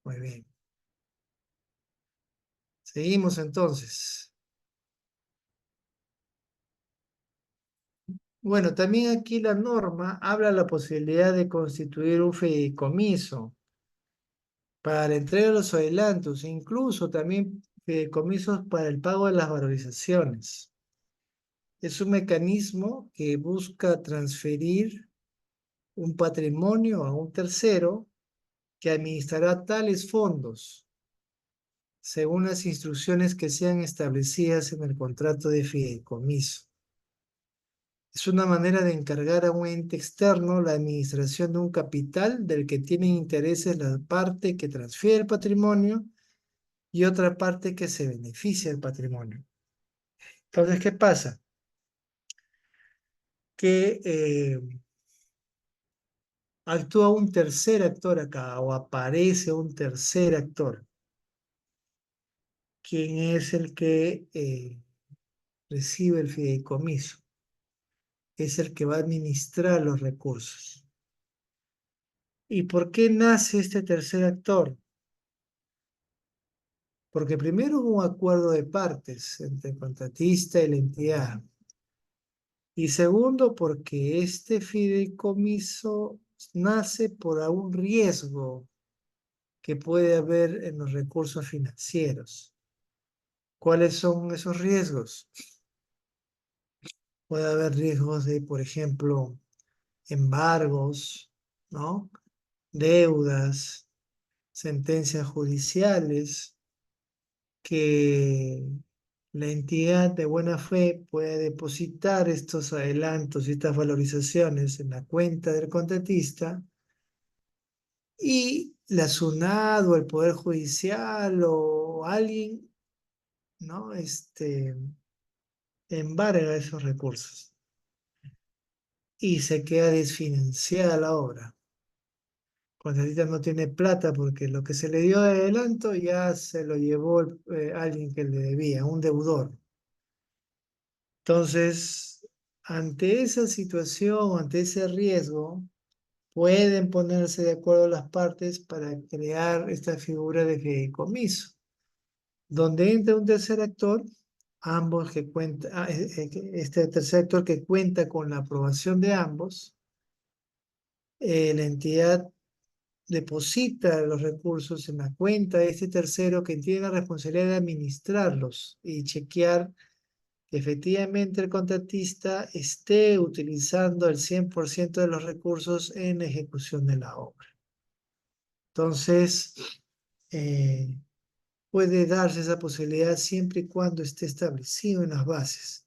Muy bien. Seguimos entonces. Bueno, también aquí la norma habla de la posibilidad de constituir un fideicomiso para la entrega de los adelantos, incluso también fideicomisos para el pago de las valorizaciones. Es un mecanismo que busca transferir un patrimonio a un tercero que administrará tales fondos según las instrucciones que sean establecidas en el contrato de fideicomiso. Es una manera de encargar a un ente externo la administración de un capital del que tienen intereses la parte que transfiere el patrimonio y otra parte que se beneficia del patrimonio. Entonces, ¿qué pasa? Que actúa un tercer actor acá o aparece un tercer actor, quien es el que recibe el fideicomiso, es el que va a administrar los recursos. ¿Y por qué nace este tercer actor? Porque primero hubo un acuerdo de partes entre el contratista y la entidad. Y segundo, porque este fideicomiso nace por un riesgo que puede haber en los recursos financieros. ¿Cuáles son esos riesgos? Puede haber riesgos de, por ejemplo, embargos, ¿no? Deudas, sentencias judiciales, que la entidad de buena fe puede depositar estos adelantos y estas valorizaciones en la cuenta del contratista y la SUNAT o el Poder Judicial o alguien, ¿no? Embarga esos recursos y se queda desfinanciada la obra. El contratista no tiene plata porque lo que se le dio de adelanto ya se lo llevó alguien que le debía, un deudor. Entonces, ante esa situación, ante ese riesgo, pueden ponerse de acuerdo las partes para crear esta figura de fideicomiso, donde entra un tercer actor, ambos que cuenta, este tercer actor que cuenta con la aprobación de ambos, la entidad deposita los recursos en la cuenta de este tercero que tiene la responsabilidad de administrarlos y chequear que efectivamente el contratista esté utilizando el 100% de los recursos en la ejecución de la obra. Entonces, eh, puede darse esa posibilidad siempre y cuando esté establecido en las bases.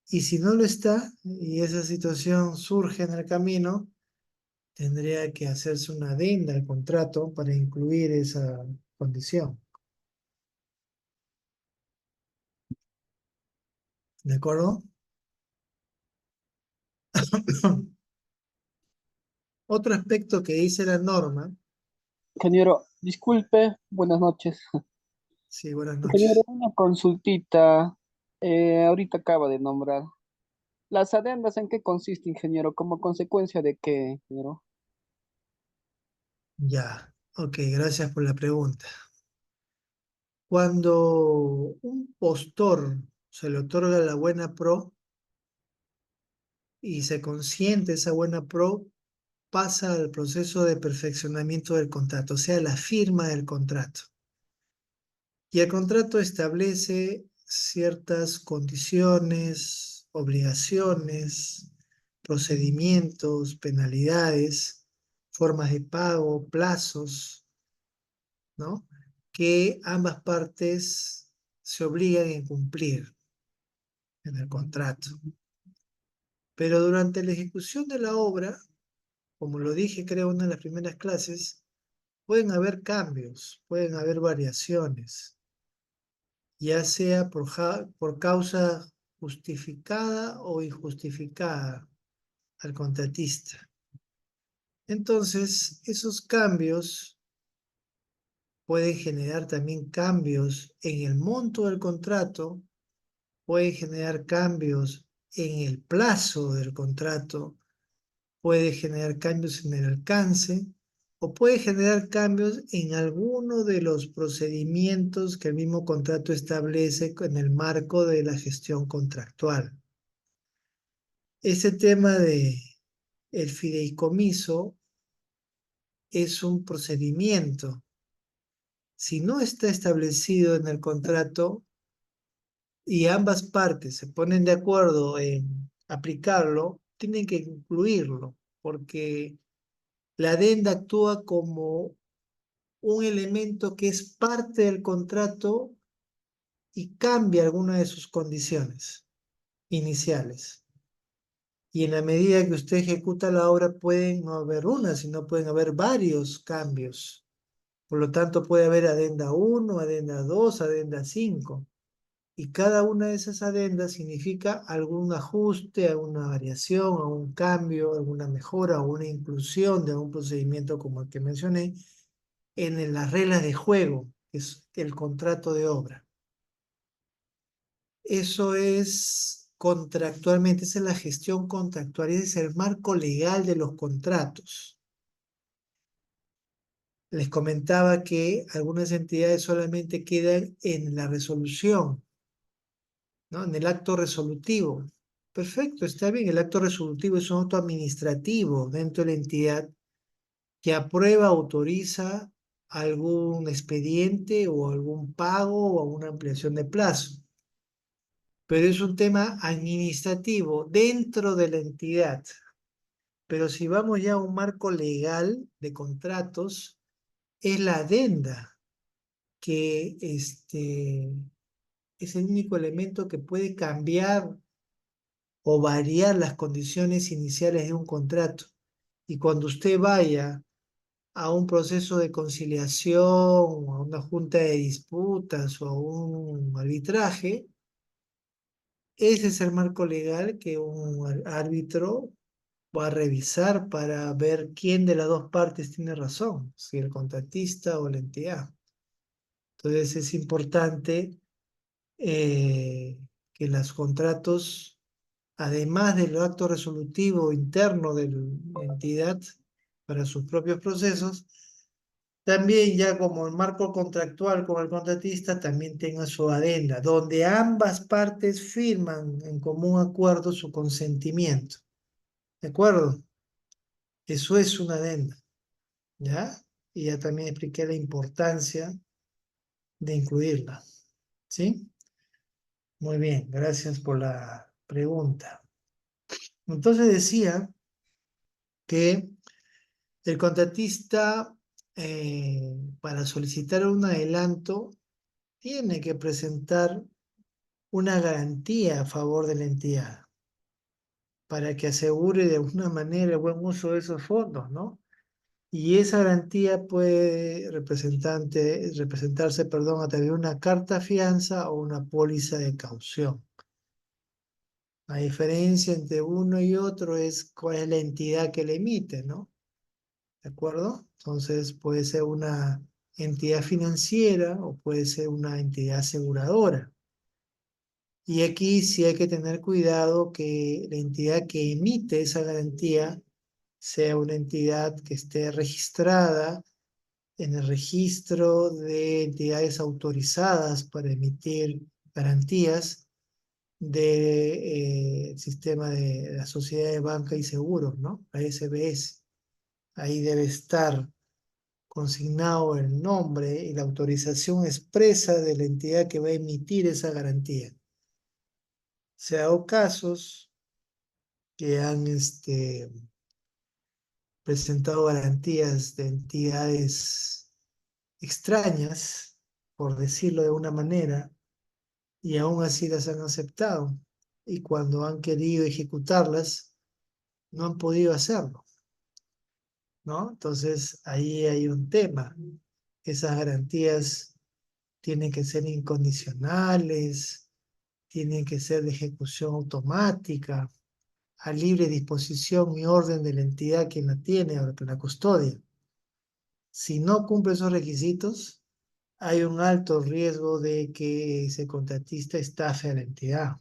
Y si no lo está, y esa situación surge en el camino, tendría que hacerse una adenda al contrato para incluir esa condición. ¿De acuerdo? Otro aspecto que dice la norma, Ingeniero, disculpe, buenas noches. sí, buenas Ingeniero, noches. una consultita. Ahorita acaba de nombrar. ¿Las adendas en qué consiste, ingeniero? ¿Como consecuencia de qué, ingeniero? Ya, ok, gracias por la pregunta. Cuando un postor se le otorga la buena pro y se consiente esa buena pro, pasa al proceso de perfeccionamiento del contrato, o sea, la firma del contrato. Y el contrato establece ciertas condiciones, obligaciones, procedimientos, penalidades, formas de pago, plazos, ¿no? Que ambas partes se obligan a cumplir en el contrato. Pero durante la ejecución de la obra, como lo dije creo en una de las primeras clases, pueden haber cambios, pueden haber variaciones, ya sea por causa justificada o injustificada al contratista. Entonces, esos cambios pueden generar también cambios en el monto del contrato, pueden generar cambios en el plazo del contrato, puede generar cambios en el alcance o puede generar cambios en alguno de los procedimientos que el mismo contrato establece en el marco de la gestión contractual. ese tema de el fideicomiso es un procedimiento. Si no está establecido en el contrato y ambas partes se ponen de acuerdo en aplicarlo, tienen que incluirlo, porque la adenda actúa como un elemento que es parte del contrato y cambia alguna de sus condiciones iniciales. Y en la medida que usted ejecuta la obra pueden no haber una, sino pueden haber varios cambios. Por lo tanto, puede haber adenda 1, adenda 2, adenda 5. Y cada una de esas adendas significa algún ajuste, alguna variación, algún cambio, alguna mejora o una inclusión de algún procedimiento como el que mencioné en las reglas de juego, que es el contrato de obra. Eso es contractualmente, esa es la gestión contractual, ese es el marco legal de los contratos. Les comentaba que algunas entidades solamente quedan en la resolución, ¿no? En el acto resolutivo. Perfecto, está bien, el acto resolutivo es un acto administrativo dentro de la entidad que aprueba, autoriza algún expediente o algún pago o alguna ampliación de plazo. Pero es un tema administrativo dentro de la entidad. Pero si vamos ya a un marco legal de contratos, es la adenda que es el único elemento que puede cambiar o variar las condiciones iniciales de un contrato. Y cuando usted vaya a un proceso de conciliación, o a una junta de disputas o a un arbitraje, ese es el marco legal que un árbitro va a revisar para ver quién de las dos partes tiene razón, si el contratista o la entidad. Entonces es importante que los contratos, además del acto resolutivo interno de la entidad para sus propios procesos, también ya como el marco contractual con el contratista también tenga su adenda, donde ambas partes firman en común acuerdo su consentimiento. ¿De acuerdo? Eso es una adenda, ¿ya? Y ya también expliqué la importancia de incluirla, ¿sí? Muy bien, gracias por la pregunta. Entonces decía que el contratista, para solicitar un adelanto, tiene que presentar una garantía a favor de la entidad para que asegure de alguna manera el buen uso de esos fondos, ¿no? Y esa garantía puede representarse, perdón, a través de una carta fianza o una póliza de caución. La diferencia entre uno y otro es cuál es la entidad que le emite, ¿no? ¿De acuerdo? Entonces puede ser una entidad financiera o puede ser una entidad aseguradora. Y aquí sí hay que tener cuidado que la entidad que emite esa garantía sea una entidad que esté registrada en el registro de entidades autorizadas para emitir garantías del sistema de la Sociedad de Banca y Seguros, ¿no? La SBS. Ahí debe estar consignado el nombre y la autorización expresa de la entidad que va a emitir esa garantía. Se ha dado casos que han presentado garantías de entidades extrañas, por decirlo de una manera, y aún así las han aceptado. Y cuando han querido ejecutarlas, no han podido hacerlo, ¿no? Entonces ahí hay un tema. Esas garantías tienen que ser incondicionales, tienen que ser de ejecución automática, a libre disposición y orden de la entidad quien la tiene o que la custodia. Si no cumple esos requisitos, hay un alto riesgo de que ese contratista estafe a la entidad.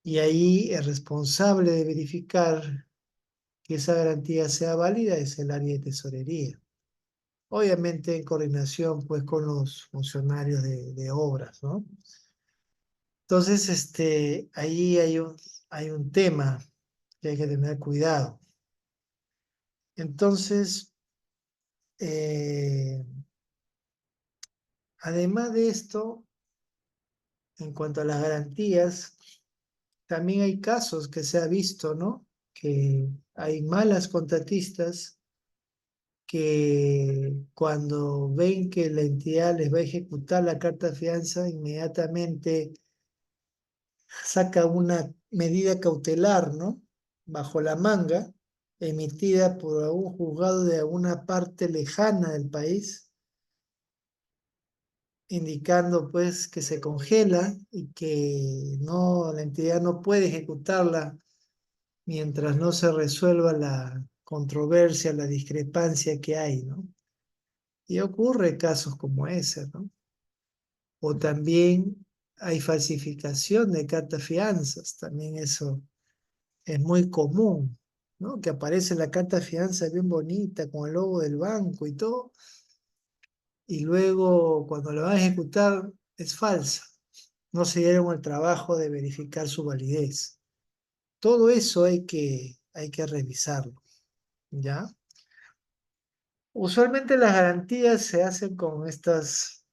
Y ahí el responsable de verificar que esa garantía sea válida es el área de tesorería. Obviamente en coordinación pues con los funcionarios de obras, ¿no? Entonces, ahí hay un tema. que hay que tener cuidado. Entonces, además de esto, en cuanto a las garantías, también hay casos que se ha visto, ¿no? Que hay malas contratistas que cuando ven que la entidad les va a ejecutar la carta de fianza, inmediatamente saca una medida cautelar, ¿no? Bajo la manga, emitida por algún juzgado de alguna parte lejana del país, indicando pues que se congela y que no, la entidad no puede ejecutarla mientras no se resuelva la controversia, la discrepancia que hay, ¿no? Y ocurre casos como ese, ¿no? O también hay falsificación de cartas fianzas, también eso es muy común, ¿no? Que aparece la carta de fianza bien bonita, con el logo del banco y todo, y luego cuando la van a ejecutar es falsa. No se dieron el trabajo de verificar su validez. Todo eso hay que revisarlo, ¿ya? Usualmente las garantías se hacen con estas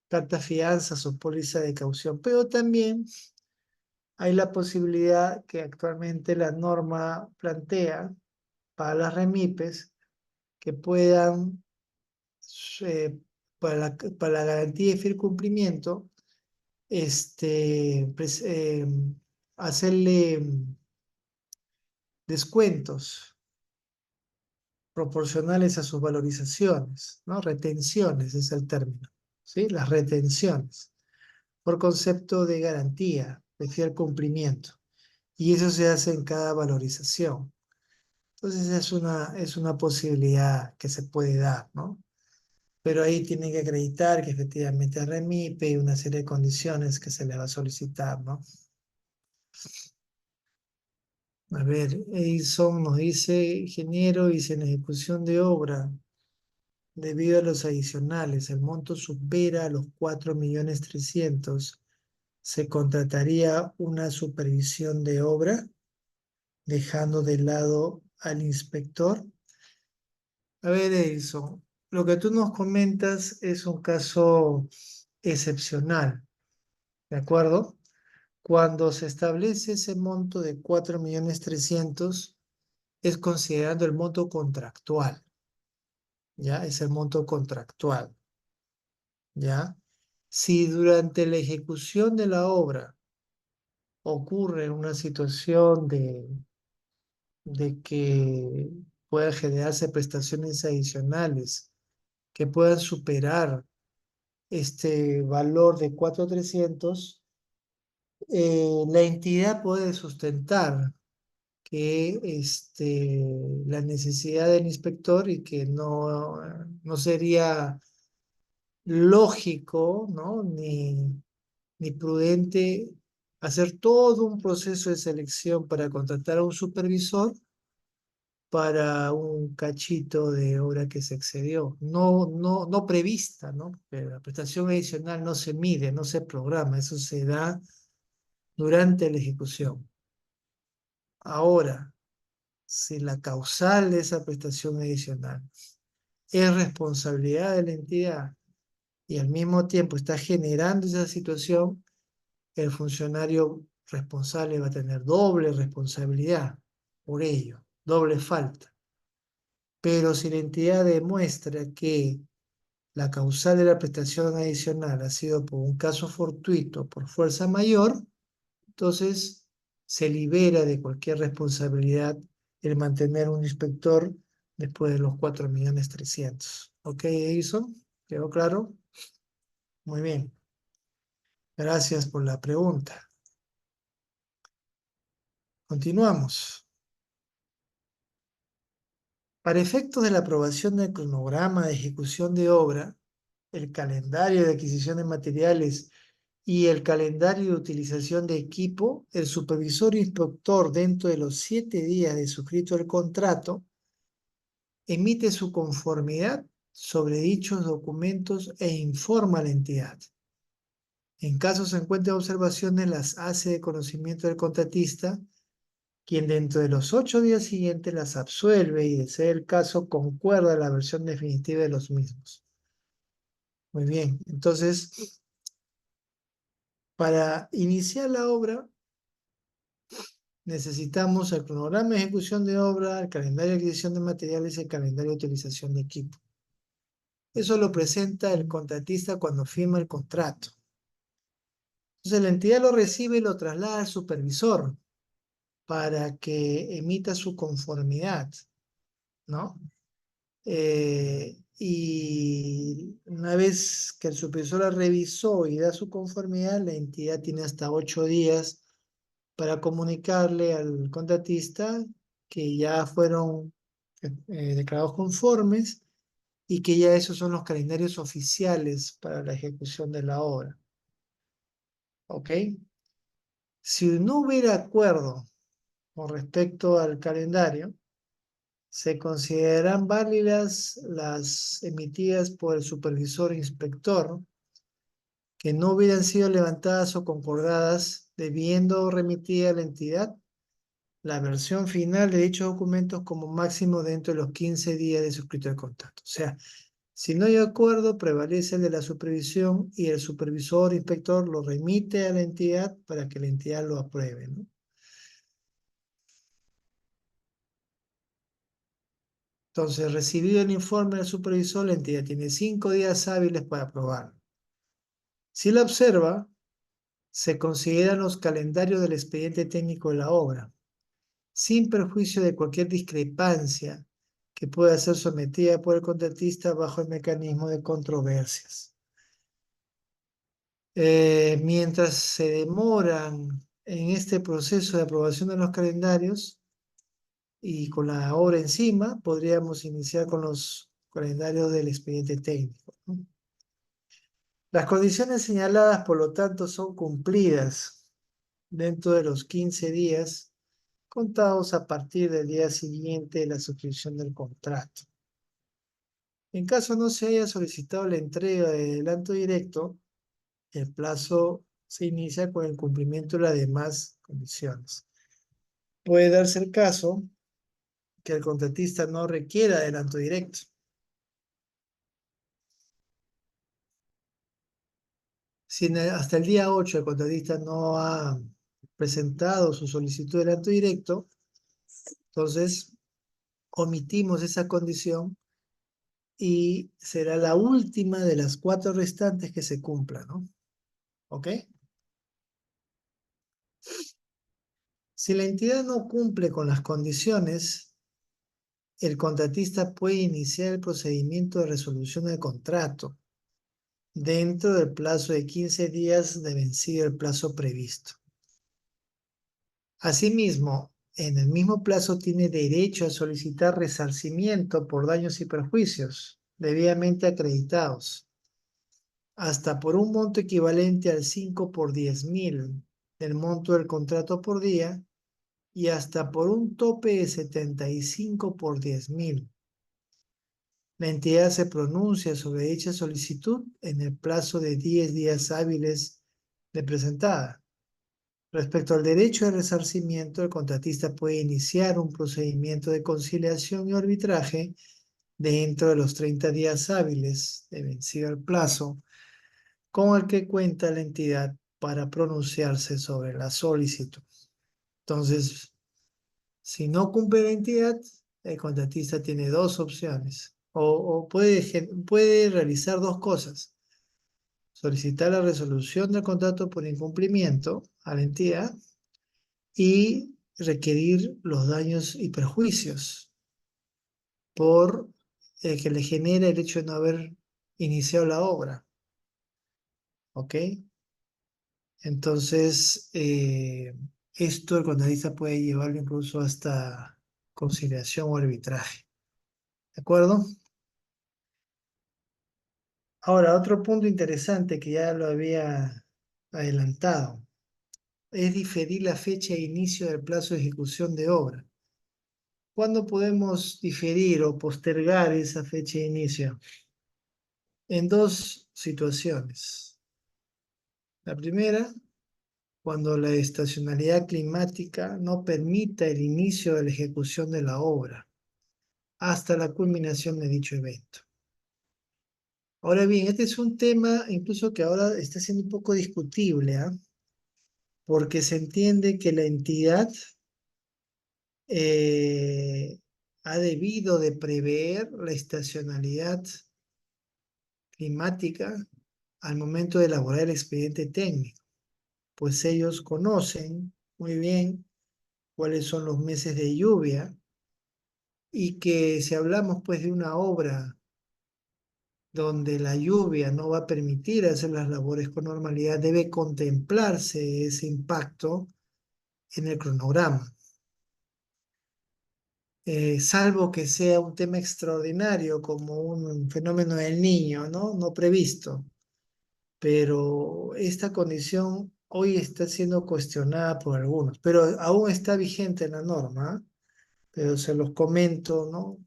cartas fianzas o póliza de caución, pero también hay la posibilidad que actualmente la norma plantea para las remipes que puedan, eh, para la garantía de fiel cumplimiento, hacerle descuentos proporcionales a sus valorizaciones, ¿no? Retenciones es el término, ¿sí? Las retenciones, por concepto de garantía, de fiel cumplimiento. Y eso se hace en cada valorización. Entonces es una posibilidad que se puede dar, ¿no? Pero ahí tienen que acreditar que efectivamente remite y una serie de condiciones que se le va a solicitar, ¿no? A ver, Edison nos dice, ingeniero, y si en ejecución de obra, debido a los adicionales, el monto supera los 4.300.000, ¿se contrataría una supervisión de obra, dejando de lado al inspector? A ver, Edison, lo que tú nos comentas es un caso excepcional, ¿de acuerdo? Cuando se establece ese monto de 4.300.000, es considerando el monto contractual, ¿ya? Es el monto contractual, ¿ya? Si durante la ejecución de la obra ocurre una situación de que pueda generarse prestaciones adicionales que puedan superar este valor de 4.300.000, la entidad puede sustentar que la necesidad del inspector y que no sería lógico, ¿no? Ni prudente hacer todo un proceso de selección para contratar a un supervisor para un cachito de obra que se excedió, no prevista, ¿no? Pero la prestación adicional no se mide, no se programa, eso se da durante la ejecución. Ahora, si la causal de esa prestación adicional es responsabilidad de la entidad y al mismo tiempo está generando esa situación, el funcionario responsable va a tener doble responsabilidad por ello, doble falta. Pero si la entidad demuestra que la causal de la prestación adicional ha sido por un caso fortuito, por fuerza mayor, entonces se libera de cualquier responsabilidad el mantener un inspector después de los 4.300.000. ¿Ok, Edison? ¿Quedó claro? Muy bien. Gracias por la pregunta. Continuamos. Para efectos de la aprobación del cronograma de ejecución de obra, el calendario de adquisición de materiales y el calendario de utilización de equipo, el supervisor inspector, dentro de los 7 días de suscrito el contrato, emite su conformidad sobre dichos documentos e informa a la entidad. En caso se encuentren observaciones, las hace de conocimiento del contratista quien dentro de los 8 días siguientes las absuelve y, de ser el caso, concuerda la versión definitiva de los mismos. Muy bien, entonces, para iniciar la obra, necesitamos el cronograma de ejecución de obra, el calendario de adquisición de materiales y el calendario de utilización de equipo. Eso lo presenta el contratista cuando firma el contrato. Entonces, la entidad lo recibe y lo traslada al supervisor para que emita su conformidad, ¿no? Y una vez que el supervisor la revisó y da su conformidad, la entidad tiene hasta 8 días para comunicarle al contratista que ya fueron declarados conformes y que ya esos son los calendarios oficiales para la ejecución de la obra. ¿Ok? Si no hubiera acuerdo con respecto al calendario, se considerarán válidas las emitidas por el supervisor e inspector que no hubieran sido levantadas o concordadas, debiendo remitir a la entidad la versión final de dichos documentos como máximo dentro de los 15 días de suscrito el contrato. O sea, si no hay acuerdo, prevalece el de la supervisión y el supervisor o inspector lo remite a la entidad para que la entidad lo apruebe, ¿no? Entonces, recibido el informe del supervisor, la entidad tiene 5 días hábiles para aprobarlo. Si la observa, se consideran los calendarios del expediente técnico de la obra, sin perjuicio de cualquier discrepancia que pueda ser sometida por el contratista bajo el mecanismo de controversias. Mientras se demoran en este proceso de aprobación de los calendarios y con la obra encima, podríamos iniciar con los calendarios del expediente técnico, ¿no? Las condiciones señaladas, por lo tanto, son cumplidas dentro de los 15 días contados a partir del día siguiente de la suscripción del contrato. En caso no se haya solicitado la entrega de adelanto directo, el plazo se inicia con el cumplimiento de las demás condiciones. Puede darse el caso que el contratista no requiera adelanto directo. Si hasta el día 8 el contratista no ha presentado su solicitud de adelanto directo, entonces omitimos esa condición y será la última de las 4 restantes que se cumpla, ¿no? ¿Ok? Si la entidad no cumple con las condiciones, el contratista puede iniciar el procedimiento de resolución del contrato dentro del plazo de 15 días de vencido el plazo previsto. Asimismo, en el mismo plazo tiene derecho a solicitar resarcimiento por daños y perjuicios debidamente acreditados, hasta por un monto equivalente al 5 por 10.000 del monto del contrato por día y hasta por un tope de 75 por 10.000. La entidad se pronuncia sobre dicha solicitud en el plazo de 10 días hábiles de presentada. Respecto al derecho de resarcimiento, el contratista puede iniciar un procedimiento de conciliación y arbitraje dentro de los 30 días hábiles de vencido el plazo con el que cuenta la entidad para pronunciarse sobre la solicitud. Entonces, si no cumple la entidad, el contratista tiene dos opciones o puede realizar dos cosas: solicitar la resolución del contrato por incumplimiento a la entidad y requerir los daños y perjuicios por que le genera el hecho de no haber iniciado la obra. ¿Ok? Entonces, esto el contratista puede llevarlo incluso hasta conciliación o arbitraje. ¿De acuerdo? Ahora, otro punto interesante que ya lo había adelantado es diferir la fecha de inicio del plazo de ejecución de obra. ¿Cuándo podemos diferir o postergar esa fecha de inicio? En dos situaciones. La primera, cuando la estacionalidad climática no permita el inicio de la ejecución de la obra hasta la culminación de dicho evento. Ahora bien, este es un tema incluso que ahora está siendo un poco discutible, ¿ah? Porque se entiende que la entidad eh, ha debido de prever la estacionalidad climática al momento de elaborar el expediente técnico, pues ellos conocen muy bien cuáles son los meses de lluvia y que si hablamos pues de una obra donde la lluvia no va a permitir hacer las labores con normalidad, debe contemplarse ese impacto en el cronograma. Salvo que sea un tema extraordinario como un fenómeno del niño, ¿no? No previsto. Pero esta condición hoy está siendo cuestionada por algunos, pero aún está vigente en la norma, ¿ah? Pero se los comento, ¿no? Un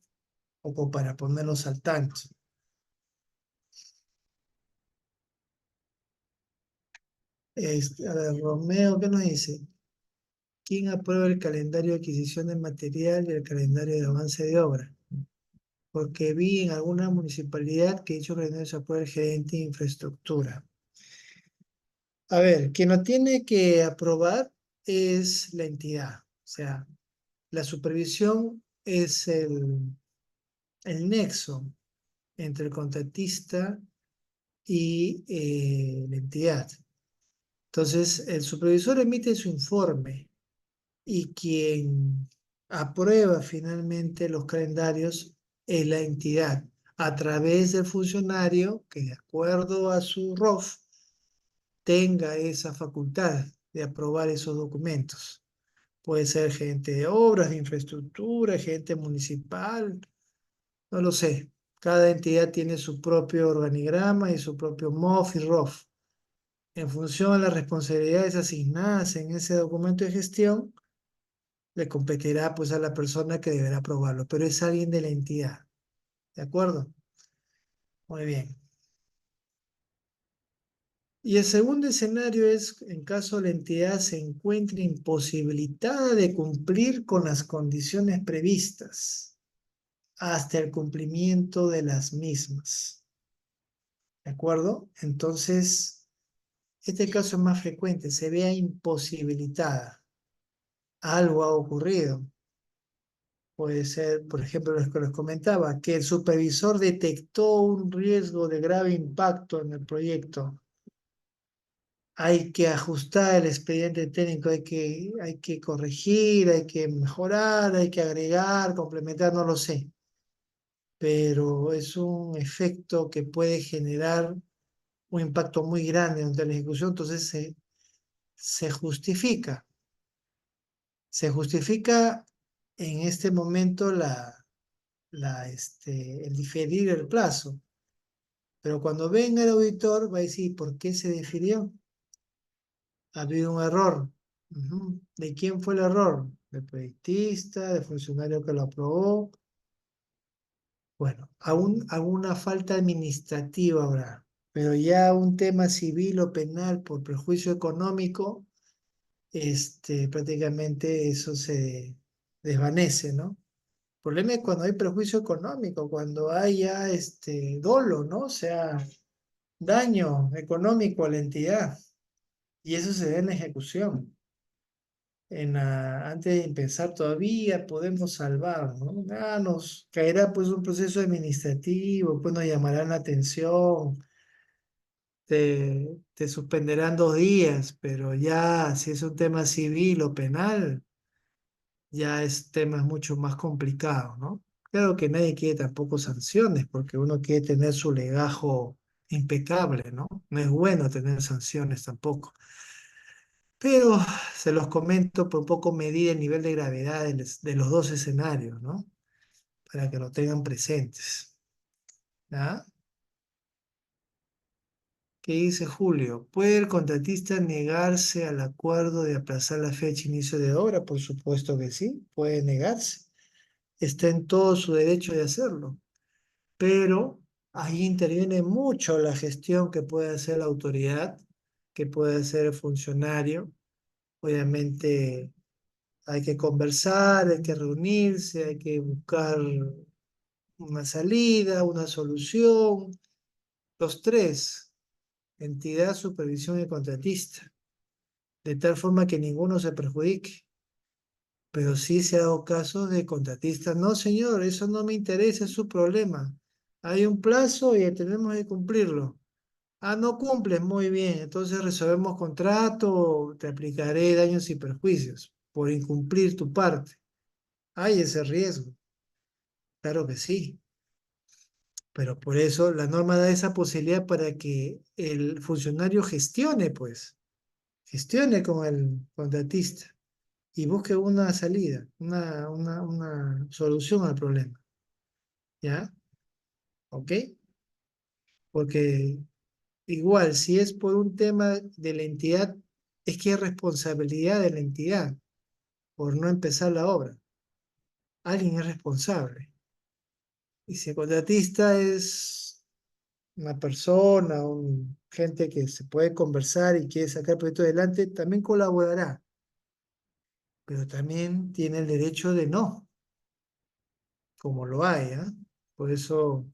poco para ponerlos al tanto. A ver, Romeo, ¿qué nos dice? ¿Quién aprueba el calendario de adquisición de material y el calendario de avance de obra? Porque vi en alguna municipalidad que dicho calendario se aprueba el gerente de infraestructura. A ver, quien lo tiene que aprobar es la entidad. O sea, la supervisión es el nexo entre el contratista y la entidad. Entonces, el supervisor emite su informe y quien aprueba finalmente los calendarios es la entidad a través del funcionario que de acuerdo a su ROF tenga esa facultad de aprobar esos documentos. Puede ser gerente de obras, de infraestructura, gerente municipal, no lo sé. Cada entidad tiene su propio organigrama y su propio MOF y ROF. En función de las responsabilidades asignadas en ese documento de gestión, le competirá pues a la persona que deberá aprobarlo, pero es alguien de la entidad. ¿De acuerdo? Muy bien. Y el segundo escenario es en caso la entidad se encuentre imposibilitada de cumplir con las condiciones previstas hasta el cumplimiento de las mismas. ¿De acuerdo? Entonces, este caso es más frecuente, se vea imposibilitada. Algo ha ocurrido. Puede ser, por ejemplo, lo que les comentaba, que el supervisor detectó un riesgo de grave impacto en el proyecto. Hay que ajustar el expediente técnico, hay que corregir, hay que mejorar, hay que agregar, complementar, no lo sé. Pero es un efecto que puede generar un impacto muy grande durante la ejecución, entonces se justifica. Se justifica en este momento el diferir el plazo. Pero cuando venga el auditor va a decir, ¿por qué se difirió? Ha habido un error. Ujú. ¿De quién fue el error? ¿Del proyectista, del funcionario que lo aprobó? Bueno, aún alguna falta administrativa habrá, pero ya un tema civil o penal por perjuicio económico, prácticamente eso se desvanece, ¿no? El problema es cuando hay perjuicio económico, cuando hay ya dolo, ¿no? O sea, daño económico a la entidad. Y eso se ve en la ejecución. Antes de empezar todavía podemos salvar, ¿no? Nos caerá pues un proceso administrativo, pues nos llamarán la atención, te suspenderán 2 días, pero ya si es un tema civil o penal, ya es temas mucho más complicados, ¿no? Claro que nadie quiere tampoco sanciones, porque uno quiere tener su legajo impecable, ¿no? No es bueno tener sanciones tampoco. Pero se los comento por un poco medir el nivel de gravedad de los dos escenarios, ¿no? Para que lo tengan presentes. ¿Ya? ¿Qué dice Julio? ¿Puede el contratista negarse al acuerdo de aplazar la fecha de inicio de obra? Por supuesto que sí, puede negarse. Está en todo su derecho de hacerlo. Pero ahí interviene mucho la gestión que puede hacer la autoridad, que puede hacer el funcionario, Obviamente hay que conversar, hay que reunirse, hay que buscar una salida, una solución. Los tres, entidad, supervisión y contratista, de tal forma que ninguno se perjudique. Pero sí se ha dado casos de contratistas. No, señor, eso no me interesa, es su problema. Hay un plazo y tenemos que cumplirlo. Ah, no cumples, muy bien. Entonces resolvemos contrato, te aplicaré daños y perjuicios por incumplir tu parte. Hay ese riesgo, claro que sí. Pero por eso la norma da esa posibilidad para que el funcionario gestione, pues, gestione con el contratista y busque una salida, una solución al problema. ¿Ya? ¿Ok? Porque igual, si es por un tema de la entidad, es que es responsabilidad de la entidad por no empezar la obra. Alguien es responsable. Y si el contratista es una persona, gente que se puede conversar y quiere sacar el proyecto adelante, también colaborará, pero también tiene el derecho de no, como lo hay, ¿ah? Por eso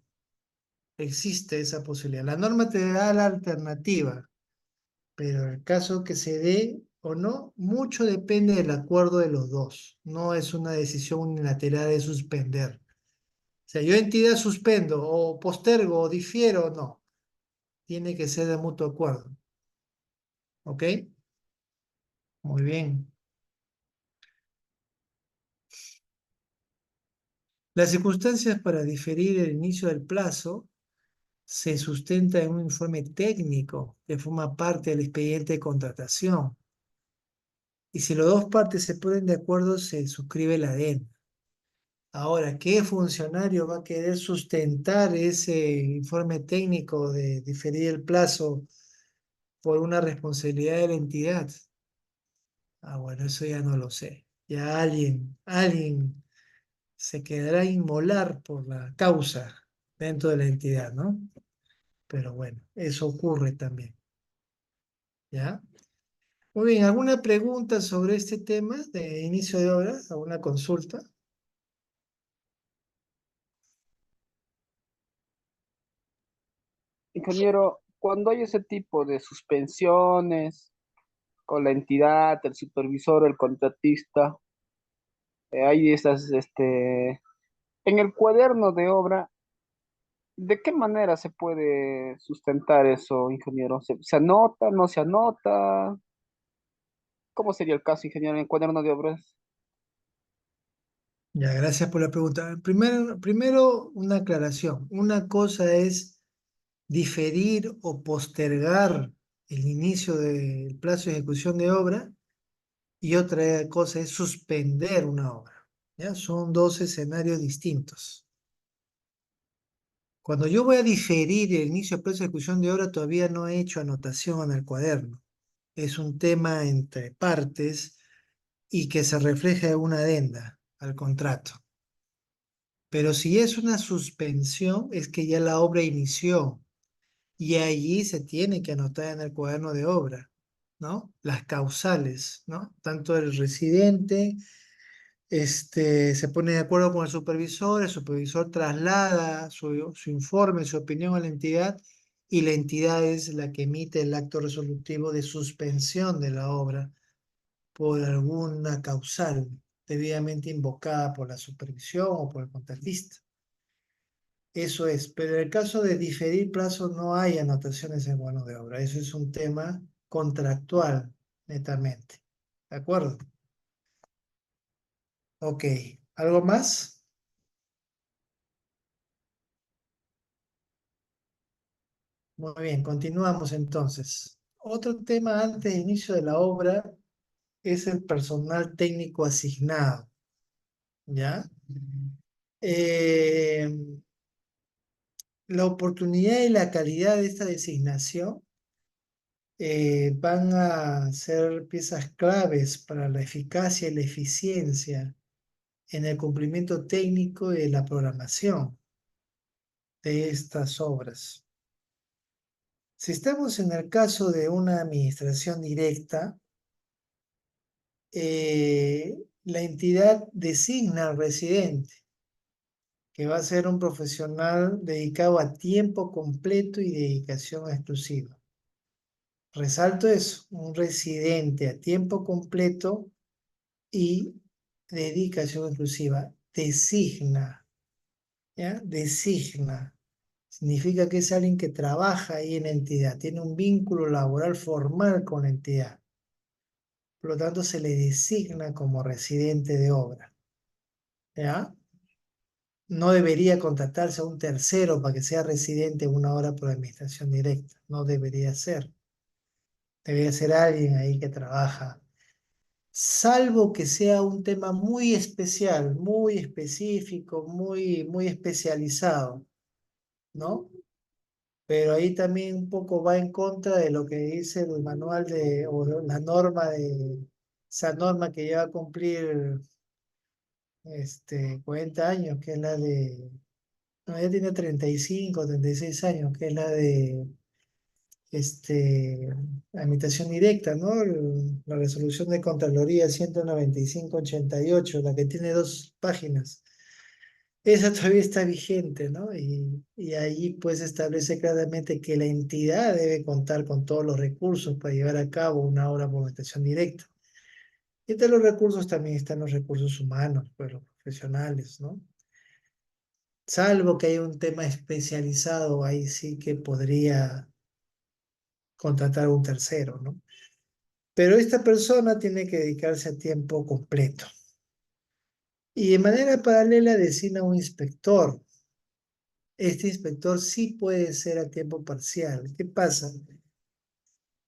existe esa posibilidad. La norma te da la alternativa, pero el caso que se dé o no, mucho depende del acuerdo de los dos. No es una decisión unilateral de suspender. O sea, yo entidad suspendo o postergo o difiero, no. Tiene que ser de mutuo acuerdo. ¿Ok? Muy bien. Las circunstancias para diferir el inicio del plazo se sustenta en un informe técnico que forma parte del expediente de contratación. Y si las dos partes se ponen de acuerdo, se suscribe la adenda. Ahora, ¿qué funcionario va a querer sustentar ese informe técnico de diferir el plazo por una responsabilidad de la entidad? Ah, bueno, eso ya no lo sé. Ya alguien se quedará inmolar por la causa dentro de la entidad, ¿no? Pero bueno, eso ocurre también, ¿ya? Muy bien, ¿alguna pregunta sobre este tema de inicio de obra? ¿Alguna consulta? Ingeniero, cuando hay ese tipo de suspensiones con la entidad, el supervisor, el contratista, hay esas, en el cuaderno de obra, ¿de qué manera se puede sustentar eso, ingeniero? ¿Se anota, no se anota? ¿Cómo sería el caso, ingeniero, en el cuaderno de obras? Ya, gracias por la pregunta. Primero, una aclaración. Una cosa es diferir o postergar el inicio del plazo de ejecución de obra y otra cosa es suspender una obra. ¿Ya? Son dos escenarios distintos. Cuando yo voy a diferir el inicio del plazo de ejecución de obra, todavía no he hecho anotación en el cuaderno. Es un tema entre partes y que se refleja en una adenda al contrato. Pero si es una suspensión, es que ya la obra inició y allí se tiene que anotar en el cuaderno de obra, ¿no? Las causales, ¿no? Tanto el residente se pone de acuerdo con el supervisor traslada su informe, su opinión a la entidad y la entidad es la que emite el acto resolutivo de suspensión de la obra por alguna causal debidamente invocada por la supervisión o por el contratista. Eso es, pero en el caso de diferir plazo no hay anotaciones en bono de obra. Eso es un tema contractual, netamente. ¿De acuerdo? Ok. ¿Algo más? Muy bien, continuamos entonces. Otro tema antes de inicio de la obra es el personal técnico asignado, ¿ya? Eh, la oportunidad y la calidad de esta designación van a ser piezas claves para la eficacia y la eficiencia en el cumplimiento técnico y de la programación de estas obras. Si estamos en el caso de una administración directa, la entidad designa al residente, que va a ser un profesional dedicado a tiempo completo y dedicación exclusiva. Resalto eso, un residente a tiempo completo y dedicación exclusiva. Designa, ¿ya? Designa. Significa que es alguien que trabaja ahí en la entidad, tiene un vínculo laboral formal con la entidad. Por lo tanto, se le designa como residente de obra, ¿ya? No debería contratarse a un tercero para que sea residente en una obra por administración directa. No debería ser. Debería ser alguien ahí que trabaja, salvo que sea un tema muy especial, muy específico, muy especializado, ¿no? Pero ahí también un poco va en contra de lo que dice el manual o la norma esa norma que lleva a cumplir 40 años, que es la de, no, ya tiene 35, 36 años, que es la de la imitación directa, ¿no? La resolución de Contraloría 195/88, la que tiene 2 páginas. Esa todavía está vigente, ¿no? Y ahí pues establece claramente que la entidad debe contar con todos los recursos para llevar a cabo una obra por imitación directa. Y entre los recursos también están los recursos humanos, pues los profesionales, ¿no? Salvo que haya un tema especializado, ahí sí que podría contratar a un tercero, ¿no? Pero esta persona tiene que dedicarse a tiempo completo. Y de manera paralela designa un inspector. Este inspector sí puede ser a tiempo parcial. ¿Qué pasa?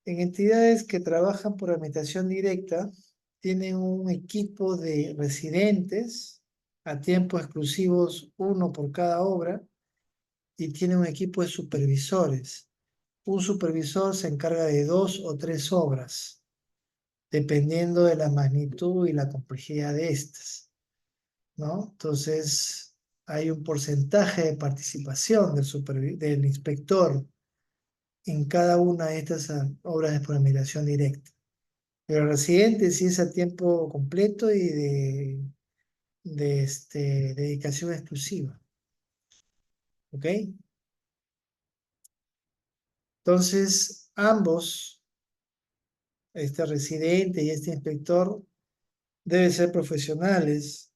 En entidades que trabajan por administración directa, tienen un equipo de residentes a tiempo exclusivos, uno por cada obra, y tienen un equipo de supervisores. Un supervisor se encarga de 2 o 3 obras, dependiendo de la magnitud y la complejidad de estas, ¿no? Entonces, hay un porcentaje de participación del inspector en cada una de estas obras de programación directa. Pero el residente sí es a tiempo completo y de dedicación exclusiva, ¿ok? Entonces, ambos, este residente y este inspector, deben ser profesionales,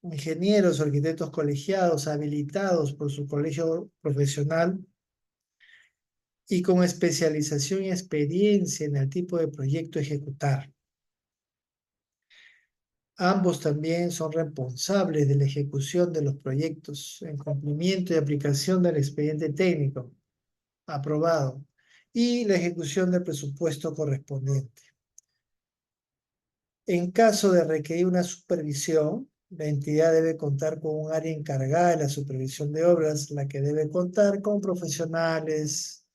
ingenieros o arquitectos colegiados, habilitados por su colegio profesional y con especialización y experiencia en el tipo de proyecto a ejecutar. Ambos también son responsables de la ejecución de los proyectos en cumplimiento y aplicación del expediente técnico aprobado y la ejecución del presupuesto correspondiente. En caso de requerir una supervisión, la entidad debe contar con un área encargada de la supervisión de obras, la que debe contar con profesionales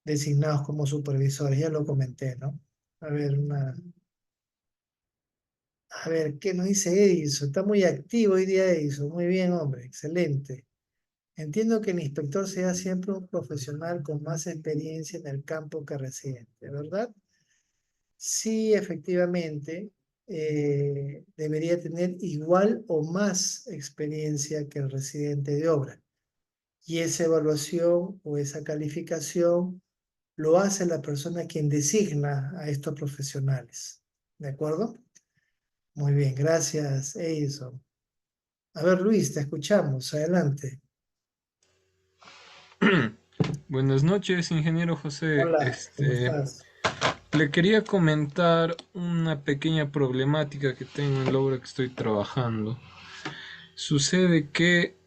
designados como supervisores. Ya lo comenté, ¿no? A ver, ¿qué nos dice Edison? Está muy activo hoy día Edison. Muy bien, hombre, excelente. Entiendo que el inspector sea siempre un profesional con más experiencia en el campo que residente, ¿verdad? Sí, efectivamente, debería tener igual o más experiencia que el residente de obra. Y esa evaluación o esa calificación lo hace la persona quien designa a estos profesionales. ¿De acuerdo? Muy bien, gracias, Edison. A ver, Luis, te escuchamos. Adelante. Buenas noches, ingeniero José. Hola, ¿cómo estás? Le quería comentar una pequeña problemática que tengo en la obra que estoy trabajando. Sucede que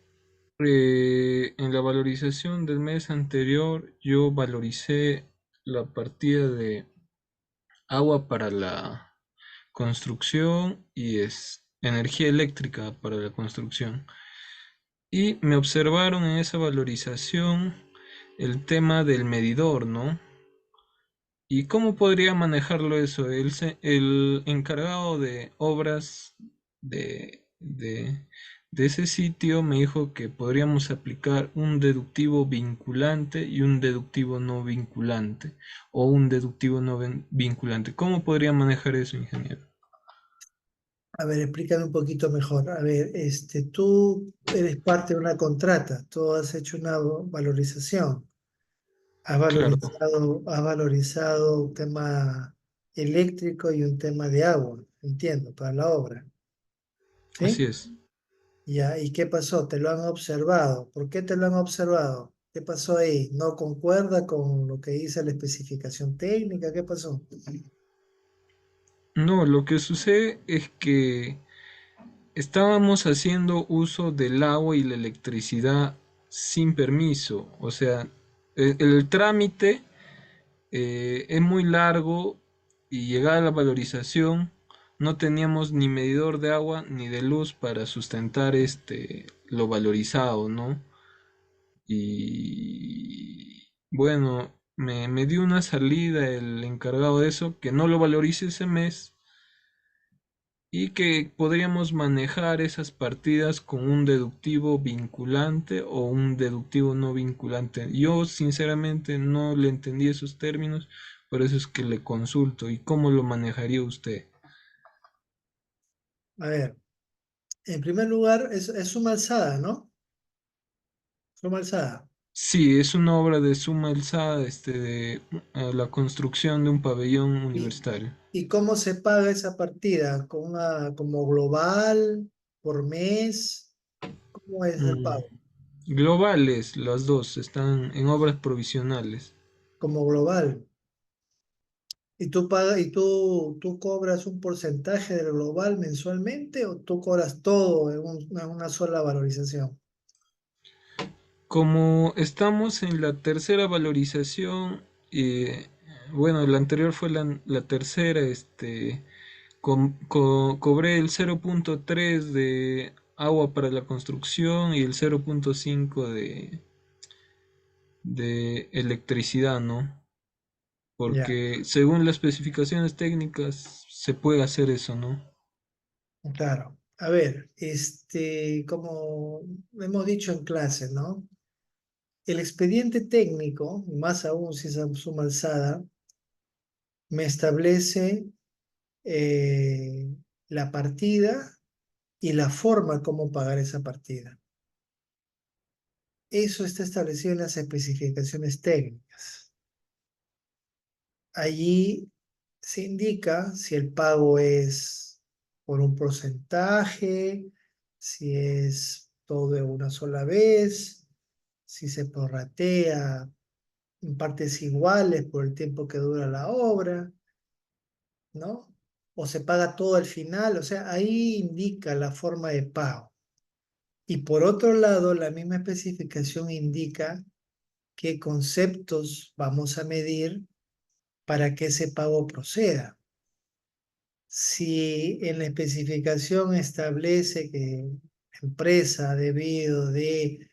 en la valorización del mes anterior yo valoricé la partida de agua para la construcción y energía eléctrica para la construcción. Y me observaron en esa valorización el tema del medidor, ¿no? ¿Y cómo podría manejarlo eso? El encargado de obras de ese sitio me dijo que podríamos aplicar un deductivo vinculante y un deductivo no vinculante, o un deductivo no vinculante. ¿Cómo podría manejar eso, ingeniero? A ver, explícame un poquito mejor. A ver, tú eres parte de una contrata, tú has hecho una valorización, Claro, has valorizado un tema eléctrico y un tema de agua, entiendo, para la obra, así ¿sí? es. Ya, ¿y qué pasó? Te lo han observado. ¿Por qué te lo han observado? ¿Qué pasó ahí? ¿No concuerda con lo que dice la especificación técnica? ¿Qué pasó? No, lo que sucede es que estábamos haciendo uso del agua y la electricidad sin permiso. O sea, el trámite es muy largo y llegada a la valorización no teníamos ni medidor de agua ni de luz para sustentar lo valorizado, ¿no? Y bueno, me dio una salida el encargado de eso, que no lo valorice ese mes y que podríamos manejar esas partidas con un deductivo vinculante o un deductivo no vinculante. Yo sinceramente no le entendí esos términos, por eso es que le consulto. ¿Y cómo lo manejaría usted? A ver, en primer lugar, es suma alzada, ¿no? Suma alzada. Sí, es una obra de suma alzada, de la construcción de un pabellón ¿Y, universitario. y cómo se paga esa partida? Como global, por mes? ¿Cómo es el Mm, pago? globales, las dos están en obras provisionales. Como global. ¿Y tú cobras un porcentaje del global mensualmente o tú cobras todo en una sola valorización? Como estamos en la tercera valorización, bueno, la anterior fue la tercera, cobré el 0.3 de agua para la construcción y el 0.5 de electricidad, ¿no? Ya, Porque según las especificaciones técnicas se puede hacer eso, ¿no? claro. A ver, como hemos dicho en clase, ¿no? El expediente técnico, más aún si es a suma alzada, me establece eh, la partida y la forma como pagar esa partida. Eso está establecido en las especificaciones técnicas. Allí se indica si el pago es por un porcentaje, si es todo de una sola vez, si se prorratea en partes iguales por el tiempo que dura la obra, ¿no? O se paga todo al final, o sea, ahí indica la forma de pago. Y por otro lado, la misma especificación indica qué conceptos vamos a medir para que ese pago proceda. Si en la especificación establece que la empresa ha debido de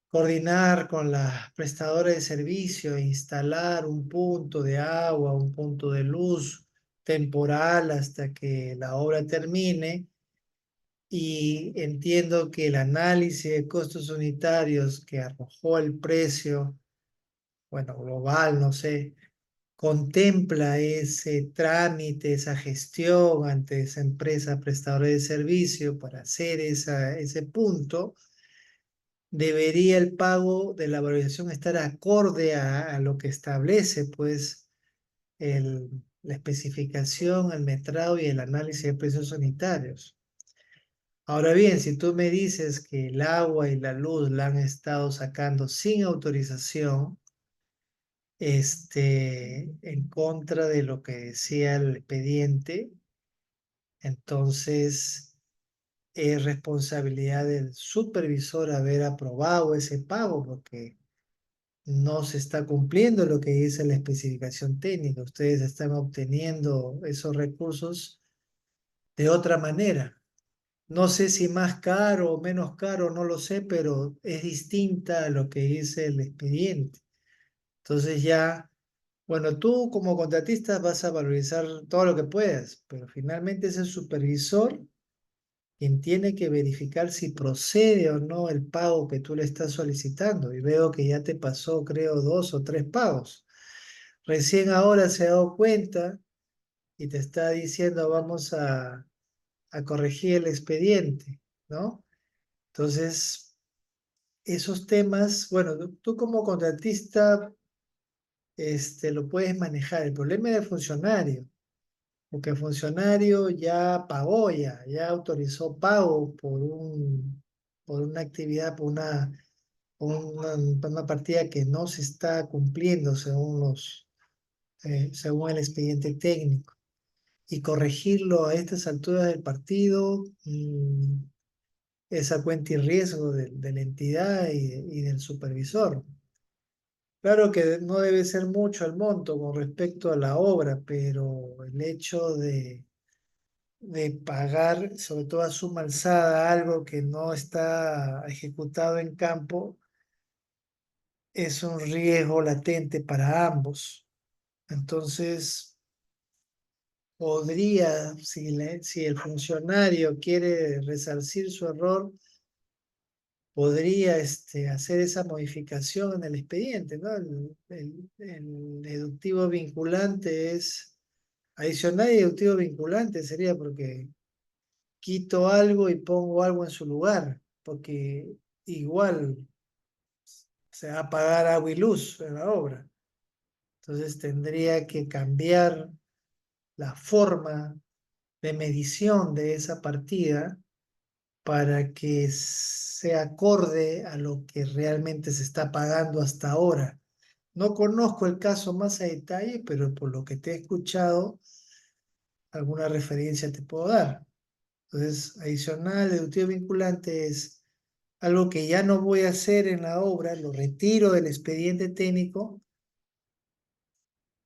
coordinar con la prestadora de servicio e instalar un punto de agua, un punto de luz temporal hasta que la obra termine, y entiendo que el análisis de costos unitarios que arrojó el precio, bueno, global, no sé, contempla ese trámite, esa gestión ante esa empresa prestadora de servicio para hacer ese punto, debería el pago de la valorización estar acorde a lo que establece, pues, la especificación, el metrado y el análisis de precios unitarios. Ahora bien, si tú me dices que el agua y la luz la han estado sacando sin autorización, en contra de lo que decía el expediente, entonces es responsabilidad del supervisor haber aprobado ese pago porque no se está cumpliendo lo que dice la especificación técnica. Ustedes están obteniendo esos recursos de otra manera. No sé si más caro o menos caro, no lo sé, pero es distinta a lo que dice el expediente. Entonces ya, bueno, tú como contratista vas a valorizar todo lo que puedas, pero finalmente es el supervisor quien tiene que verificar si procede o no el pago que tú le estás solicitando. Y veo que ya te pasó, creo, 2 o 3 pagos. Recién ahora se ha dado cuenta y te está diciendo, vamos a a corregir el expediente, ¿no? Entonces, esos temas, bueno, tú como contratista, lo puedes manejar. El problema es el funcionario, porque el funcionario ya pagó, ya autorizó pago por una actividad, por una partida que no se está cumpliendo según el expediente técnico. Y corregirlo a estas alturas del partido, esa cuenta y riesgo de la entidad y del supervisor. Claro que no debe ser mucho el monto con respecto a la obra, pero el hecho de pagar, sobre todo a suma alzada, algo que no está ejecutado en campo, es un riesgo latente para ambos. Entonces, podría, si el funcionario quiere resarcir su error, podría hacer esa modificación en el expediente, ¿no? El deductivo vinculante es adicional y deductivo vinculante sería porque quito algo y pongo algo en su lugar, porque igual se va a pagar agua y luz en la obra. Entonces tendría que cambiar la forma de medición de esa partida para que se acorde a lo que realmente se está pagando hasta ahora. No conozco el caso más a detalle, pero por lo que te he escuchado, alguna referencia te puedo dar. Entonces, adicional, deductivo vinculante es algo que ya no voy a hacer en la obra, lo retiro del expediente técnico.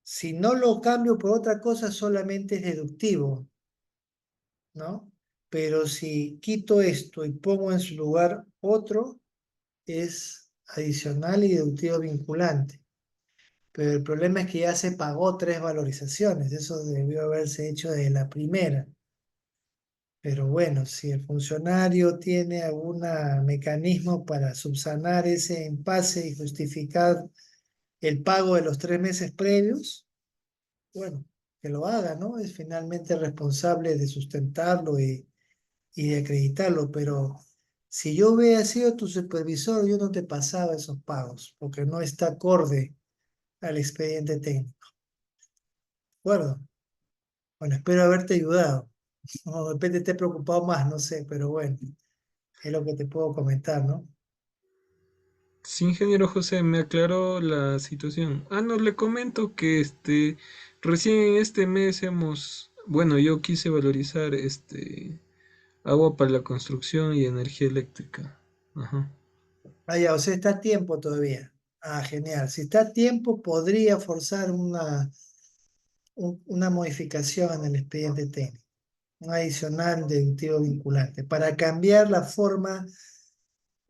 Si no lo cambio por otra cosa, solamente es deductivo, ¿no? Pero si quito esto y pongo en su lugar otro, es adicional y deductivo vinculante. Pero el problema es que ya se pagó 3 valorizaciones, eso debió haberse hecho desde la primera. Pero bueno, si el funcionario tiene algún mecanismo para subsanar ese impasse y justificar el pago de los 3 meses previos, bueno, que lo haga, ¿no? Es finalmente responsable de sustentarlo y de acreditarlo, pero si yo hubiera sido tu supervisor, yo no te pasaba esos pagos, porque no está acorde al expediente técnico. ¿De acuerdo? Bueno, espero haberte ayudado. O de repente te he preocupado más, no sé, pero bueno, es lo que te puedo comentar, ¿no? Sí, ingeniero José, me aclaró la situación. Ah, no, le comento que recién en este mes bueno, yo quise valorizar agua para la construcción y energía eléctrica. Ajá. Ah, ya, o sea, está a tiempo todavía. Ah, genial. Si está a tiempo, podría forzar una modificación en el expediente técnico, un adicional deductivo vinculante, para cambiar la forma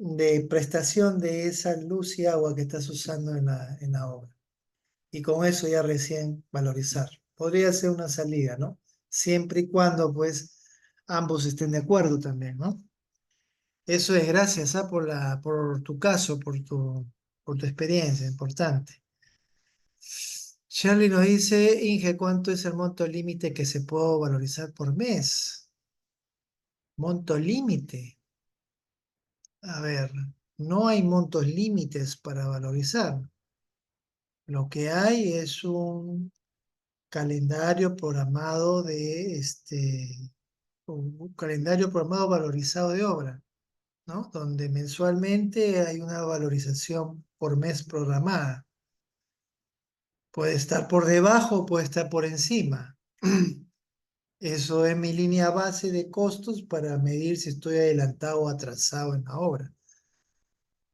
de prestación de esa luz y agua que estás usando en la obra. Y con eso ya recién valorizar. Podría ser una salida, ¿no? Siempre y cuando, pues, ambos estén de acuerdo también, ¿no? Eso es gracias, por tu caso, por tu experiencia, importante. Shirley nos dice, Inge, ¿cuánto es el monto límite que se puede valorizar por mes? Monto límite. A ver, no hay montos límites para valorizar. Lo que hay es un calendario programado un calendario programado valorizado de obra, ¿no? Donde mensualmente hay una valorización por mes programada. Puede estar por debajo, puede estar por encima. Eso es mi línea base de costos para medir si estoy adelantado o atrasado en la obra.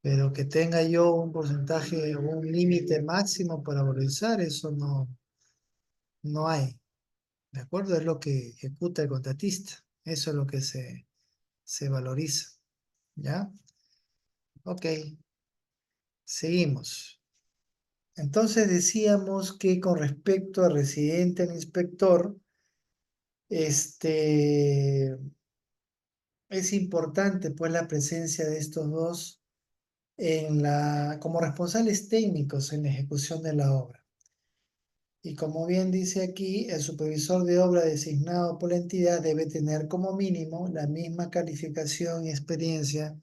Pero que tenga yo un porcentaje o un límite máximo para valorizar, eso no hay. ¿De acuerdo? Es lo que ejecuta el contratista. Eso es lo que se valoriza. ¿Ya? Ok, seguimos. Entonces decíamos que con respecto a residente al inspector, este, es importante pues la presencia de estos dos como responsables técnicos en la ejecución de la obra. Y como bien dice aquí, el supervisor de obra designado por la entidad debe tener como mínimo la misma calificación y experiencia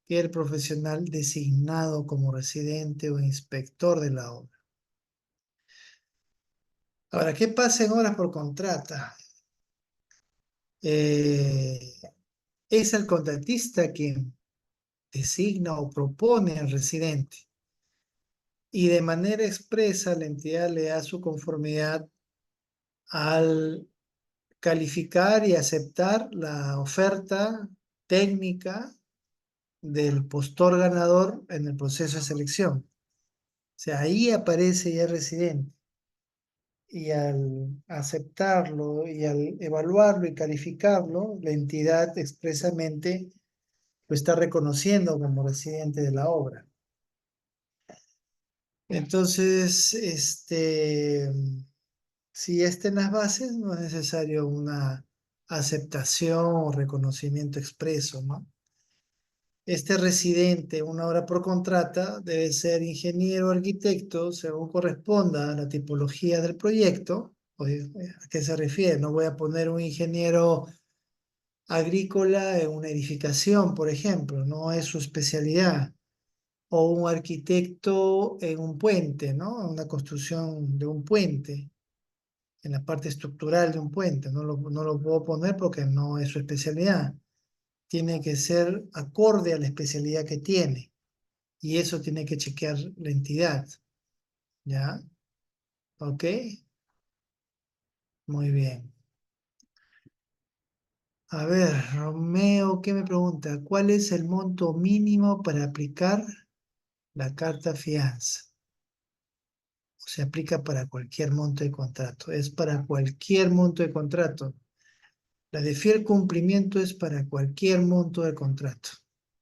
que el profesional designado como residente o inspector de la obra. Ahora, ¿qué pasa en obras por contrata? Eh, es el contratista quien designa o propone al residente y de manera expresa la entidad le da su conformidad al calificar y aceptar la oferta técnica del postor ganador en el proceso de selección. O sea, ahí aparece ya el residente. Y al aceptarlo y al evaluarlo y calificarlo, la entidad expresamente lo está reconociendo como residente de la obra. Entonces, si está en las bases, no es necesario una aceptación o reconocimiento expreso, ¿no? Este residente, una obra por contrata, debe ser ingeniero o arquitecto según corresponda a la tipología del proyecto. Oye, ¿a qué se refiere? No voy a poner un ingeniero agrícola en una edificación, por ejemplo, no es su especialidad. O un arquitecto en un puente, ¿no? En una construcción de un puente, en la parte estructural de un puente. No lo puedo poner porque no es su especialidad. Tiene que ser acorde a la especialidad que tiene. Y eso tiene que chequear la entidad. ¿Ya? ¿Ok? Muy bien. A ver, Romeo, ¿qué me pregunta? ¿Cuál es el monto mínimo para aplicar la carta fianza? O se aplica para cualquier monto de contrato. Es para cualquier monto de contrato. La de fiel cumplimiento es para cualquier monto de contrato.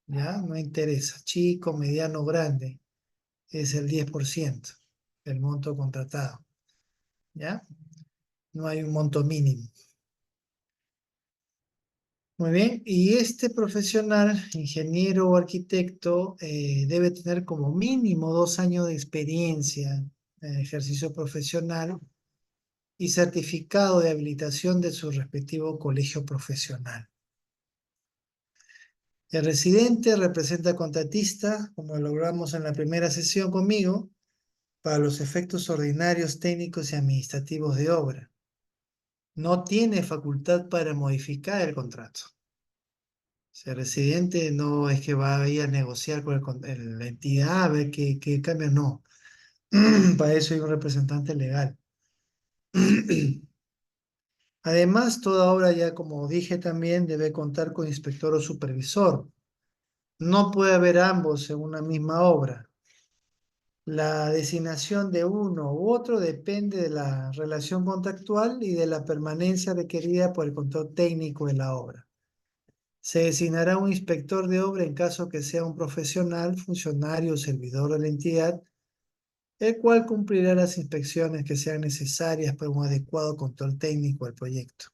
¿Ya? No interesa. Chico, mediano, grande. Es el 10% del monto contratado. ¿Ya? No hay un monto mínimo. Muy bien, y este profesional, ingeniero o arquitecto, debe tener como mínimo 2 años de experiencia en ejercicio profesional y certificado de habilitación de su respectivo colegio profesional. El residente representa al contratista, como logramos en la primera sesión conmigo, para los efectos ordinarios, técnicos y administrativos de obra. No tiene facultad para modificar el contrato. Si el residente no es que va a ir a negociar con la entidad a ver qué cambia, no. Para eso hay un representante legal. Además, toda obra ya, como dije también, debe contar con inspector o supervisor. No puede haber ambos en una misma obra. La designación de uno u otro depende de la relación contractual y de la permanencia requerida por el control técnico de la obra. Se designará un inspector de obra en caso que sea un profesional, funcionario o servidor de la entidad, el cual cumplirá las inspecciones que sean necesarias para un adecuado control técnico del proyecto.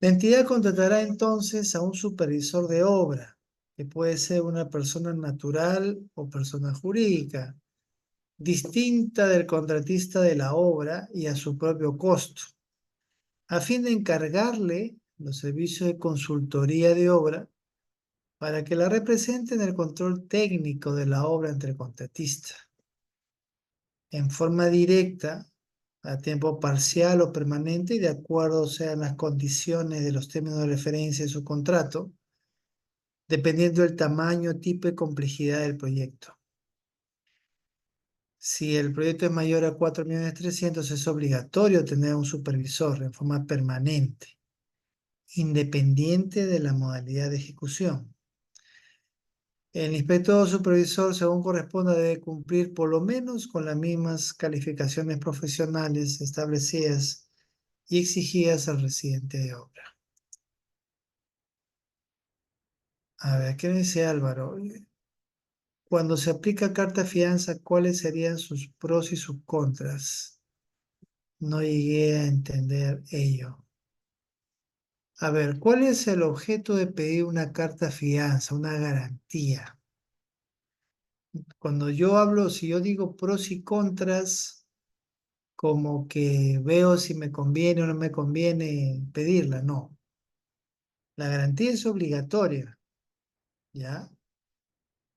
La entidad contratará entonces a un supervisor de obra, que puede ser una persona natural o persona jurídica, distinta del contratista de la obra y a su propio costo, a fin de encargarle los servicios de consultoría de obra para que la represente en el control técnico de la obra entre contratistas, en forma directa, a tiempo parcial o permanente y de acuerdo sean las condiciones de los términos de referencia de su contrato, dependiendo del tamaño, tipo y complejidad del proyecto. Si el proyecto es mayor a 4.300.000, es obligatorio tener un supervisor en forma permanente, independiente de la modalidad de ejecución. El inspector o supervisor, según corresponda, debe cumplir por lo menos con las mismas calificaciones profesionales establecidas y exigidas al residente de obra. A ver, ¿qué me dice Álvaro? Cuando se aplica carta fianza, ¿cuáles serían sus pros y sus contras? No llegué a entender ello. A ver, ¿cuál es el objeto de pedir una carta fianza, una garantía? Cuando yo hablo, si yo digo pros y contras, como que veo si me conviene o no me conviene pedirla, no. La garantía es obligatoria, ¿ya?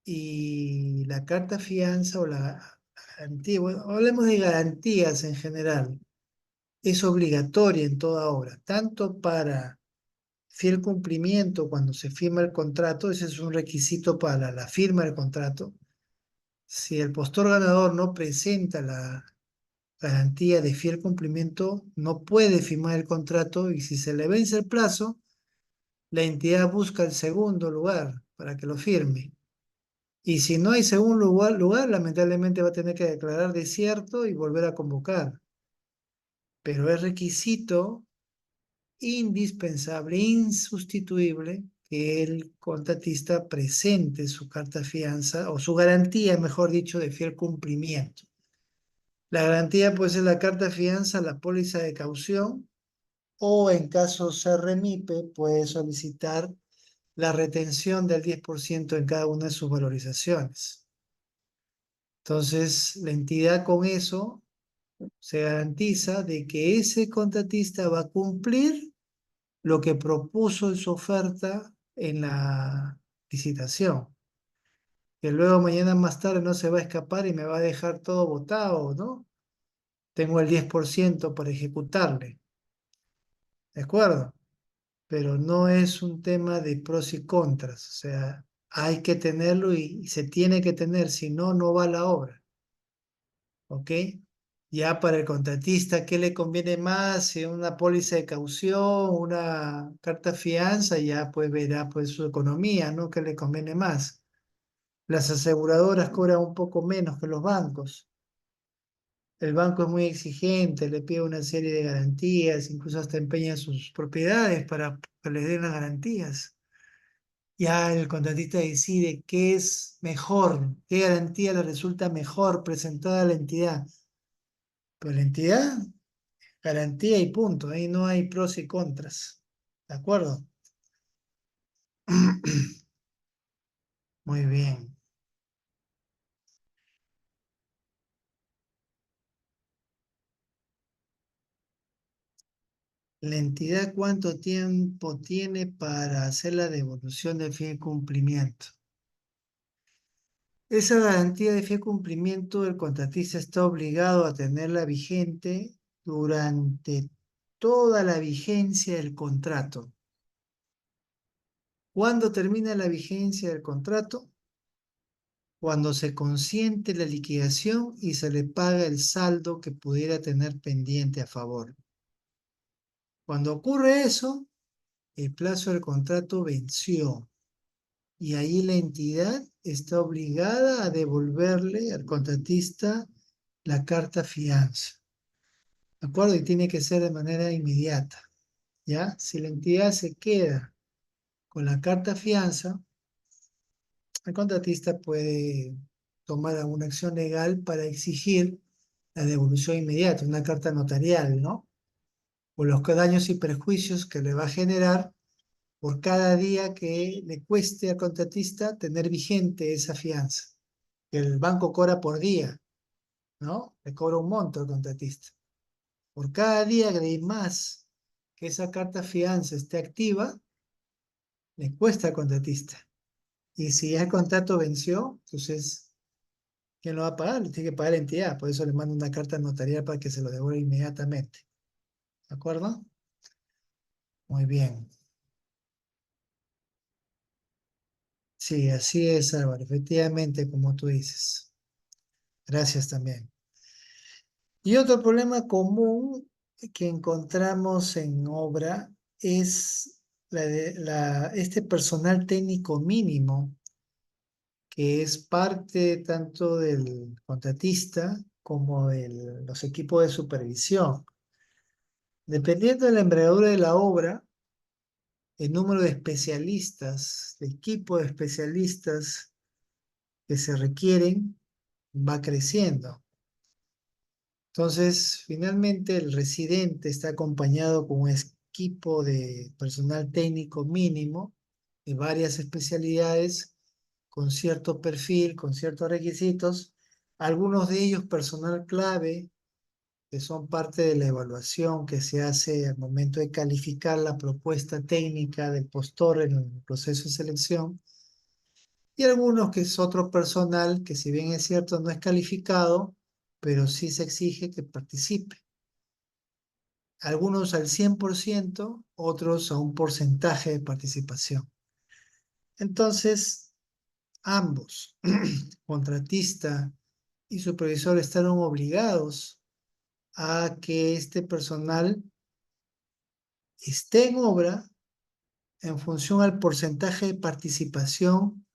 Y la carta fianza o la garantía, bueno, hablemos de garantías en general, es obligatoria en toda obra, tanto para fiel cumplimiento cuando se firma el contrato, ese es un requisito para la firma del contrato. Si el postor ganador no presenta la garantía de fiel cumplimiento, no puede firmar el contrato y si se le vence el plazo, la entidad busca el segundo lugar para que lo firme. Y si no hay segundo lugar, lamentablemente va a tener que declarar desierto y volver a convocar. Pero es requisito indispensable, insustituible, que el contratista presente su carta fianza o su garantía, mejor dicho, de fiel cumplimiento. La garantía puede ser la carta fianza, la póliza de caución o en caso se remipe puede solicitar la retención del 10% en cada una de sus valorizaciones. Entonces, la entidad con eso se garantiza de que ese contratista va a cumplir lo que propuso en su oferta en la licitación. Que luego mañana más tarde no se va a escapar y me va a dejar todo botado, ¿no? Tengo el 10% para ejecutarle, ¿de acuerdo? Pero no es un tema de pros y contras, o sea, hay que tenerlo y se tiene que tener, si no, no va la obra, ¿ok? Ya para el contratista, ¿qué le conviene más? Si una póliza de caución, una carta fianza, ya pues verá pues su economía, ¿no? ¿Qué le conviene más? Las aseguradoras cobran un poco menos que los bancos. El banco es muy exigente, le pide una serie de garantías, incluso hasta empeña sus propiedades para que le den las garantías. Ya el contratista decide qué es mejor, qué garantía le resulta mejor presentada a la entidad. Pero la entidad, garantía y punto, ahí no hay pros y contras. ¿De acuerdo? Muy bien. ¿La entidad cuánto tiempo tiene para hacer la devolución de fiel cumplimiento? Esa garantía de fiel cumplimiento, el contratista está obligado a tenerla vigente durante toda la vigencia del contrato. ¿Cuándo termina la vigencia del contrato? Cuando se consiente la liquidación y se le paga el saldo que pudiera tener pendiente a favor. Cuando ocurre eso, el plazo del contrato venció y ahí la entidad está obligada a devolverle al contratista la carta fianza. ¿De acuerdo? Y tiene que ser de manera inmediata. ¿Ya? Si la entidad se queda con la carta fianza, el contratista puede tomar alguna acción legal para exigir la devolución inmediata, una carta notarial, ¿no? O los daños y perjuicios que le va a generar por cada día que le cueste al contratista tener vigente esa fianza. Que el banco cobra por día, ¿no? Le cobra un monto al contratista. Por cada día de más que esa carta fianza esté activa, le cuesta al contratista. Y si ya el contrato venció, entonces, ¿quién lo va a pagar? Lo tiene que pagar la entidad. Por eso le mando una carta notarial para que se lo devuelva inmediatamente. ¿De acuerdo? Muy bien. Sí, así es, Álvaro. Efectivamente, como tú dices. Gracias también. Y otro problema común que encontramos en obra es este personal técnico mínimo, que es parte tanto del contratista como de los equipos de supervisión. Dependiendo de la envergadura de la obra, el número de especialistas, de equipo de especialistas que se requieren va creciendo. Entonces, finalmente el residente está acompañado con un equipo de personal técnico mínimo de varias especialidades con cierto perfil, con ciertos requisitos, algunos de ellos personal clave, que son parte de la evaluación que se hace al momento de calificar la propuesta técnica del postor en el proceso de selección, y algunos que es otro personal que si bien es cierto no es calificado, pero sí se exige que participe. Algunos al 100%, otros a un porcentaje de participación. Entonces, ambos, contratista y supervisor, están obligados a que este personal esté en obra en función al porcentaje de participación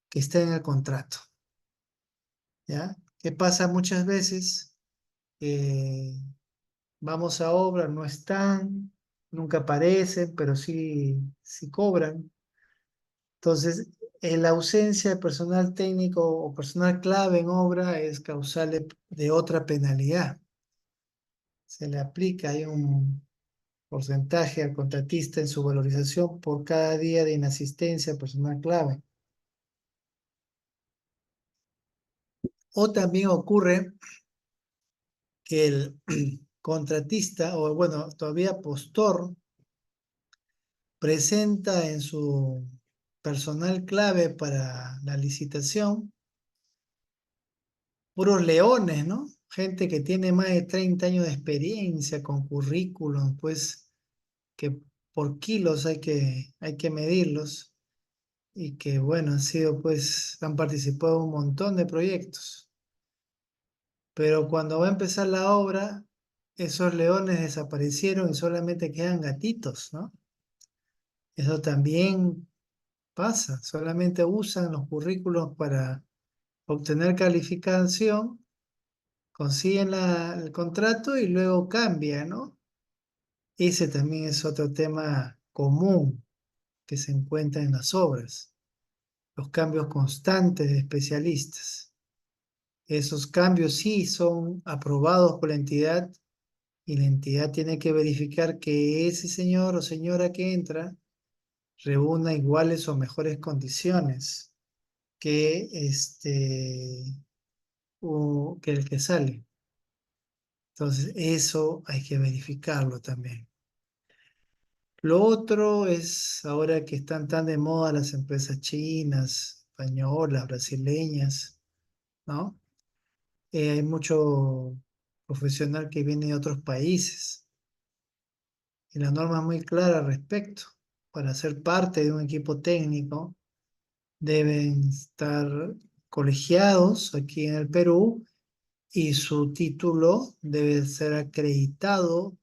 que está en el contrato. ¿Ya? ¿Qué pasa muchas veces? Vamos a obra, no están, nunca aparecen, pero sí cobran. Entonces, la ausencia de personal técnico o personal clave en obra es causal de otra penalidad. Se le aplica, hay un porcentaje al contratista en su valorización por cada día de inasistencia personal clave. O también ocurre que el contratista, o bueno, todavía postor, presenta en su personal clave para la licitación puros leones, ¿no? Gente que tiene más de 30 años de experiencia con currículum, pues que por kilos hay que medirlos y que, bueno, han participado en un montón de proyectos. Pero cuando va a empezar la obra, esos leones desaparecieron y solamente quedan gatitos, ¿no? Eso también pasa, solamente usan los currículos para obtener calificación, consiguen el contrato y luego cambia, ¿no? Ese también es otro tema común que se encuentra en las obras, los cambios constantes de especialistas. Esos cambios sí son aprobados por la entidad y la entidad tiene que verificar que ese señor o señora que entra reúna iguales o mejores condiciones que, que el que sale. Entonces, eso hay que verificarlo también. Lo otro es, ahora que están tan de moda las empresas chinas, españolas, brasileñas, ¿no? Hay mucho profesional que viene de otros países y la norma es muy clara al respecto. Para ser parte de un equipo técnico deben estar colegiados aquí en el Perú y su título debe ser acreditado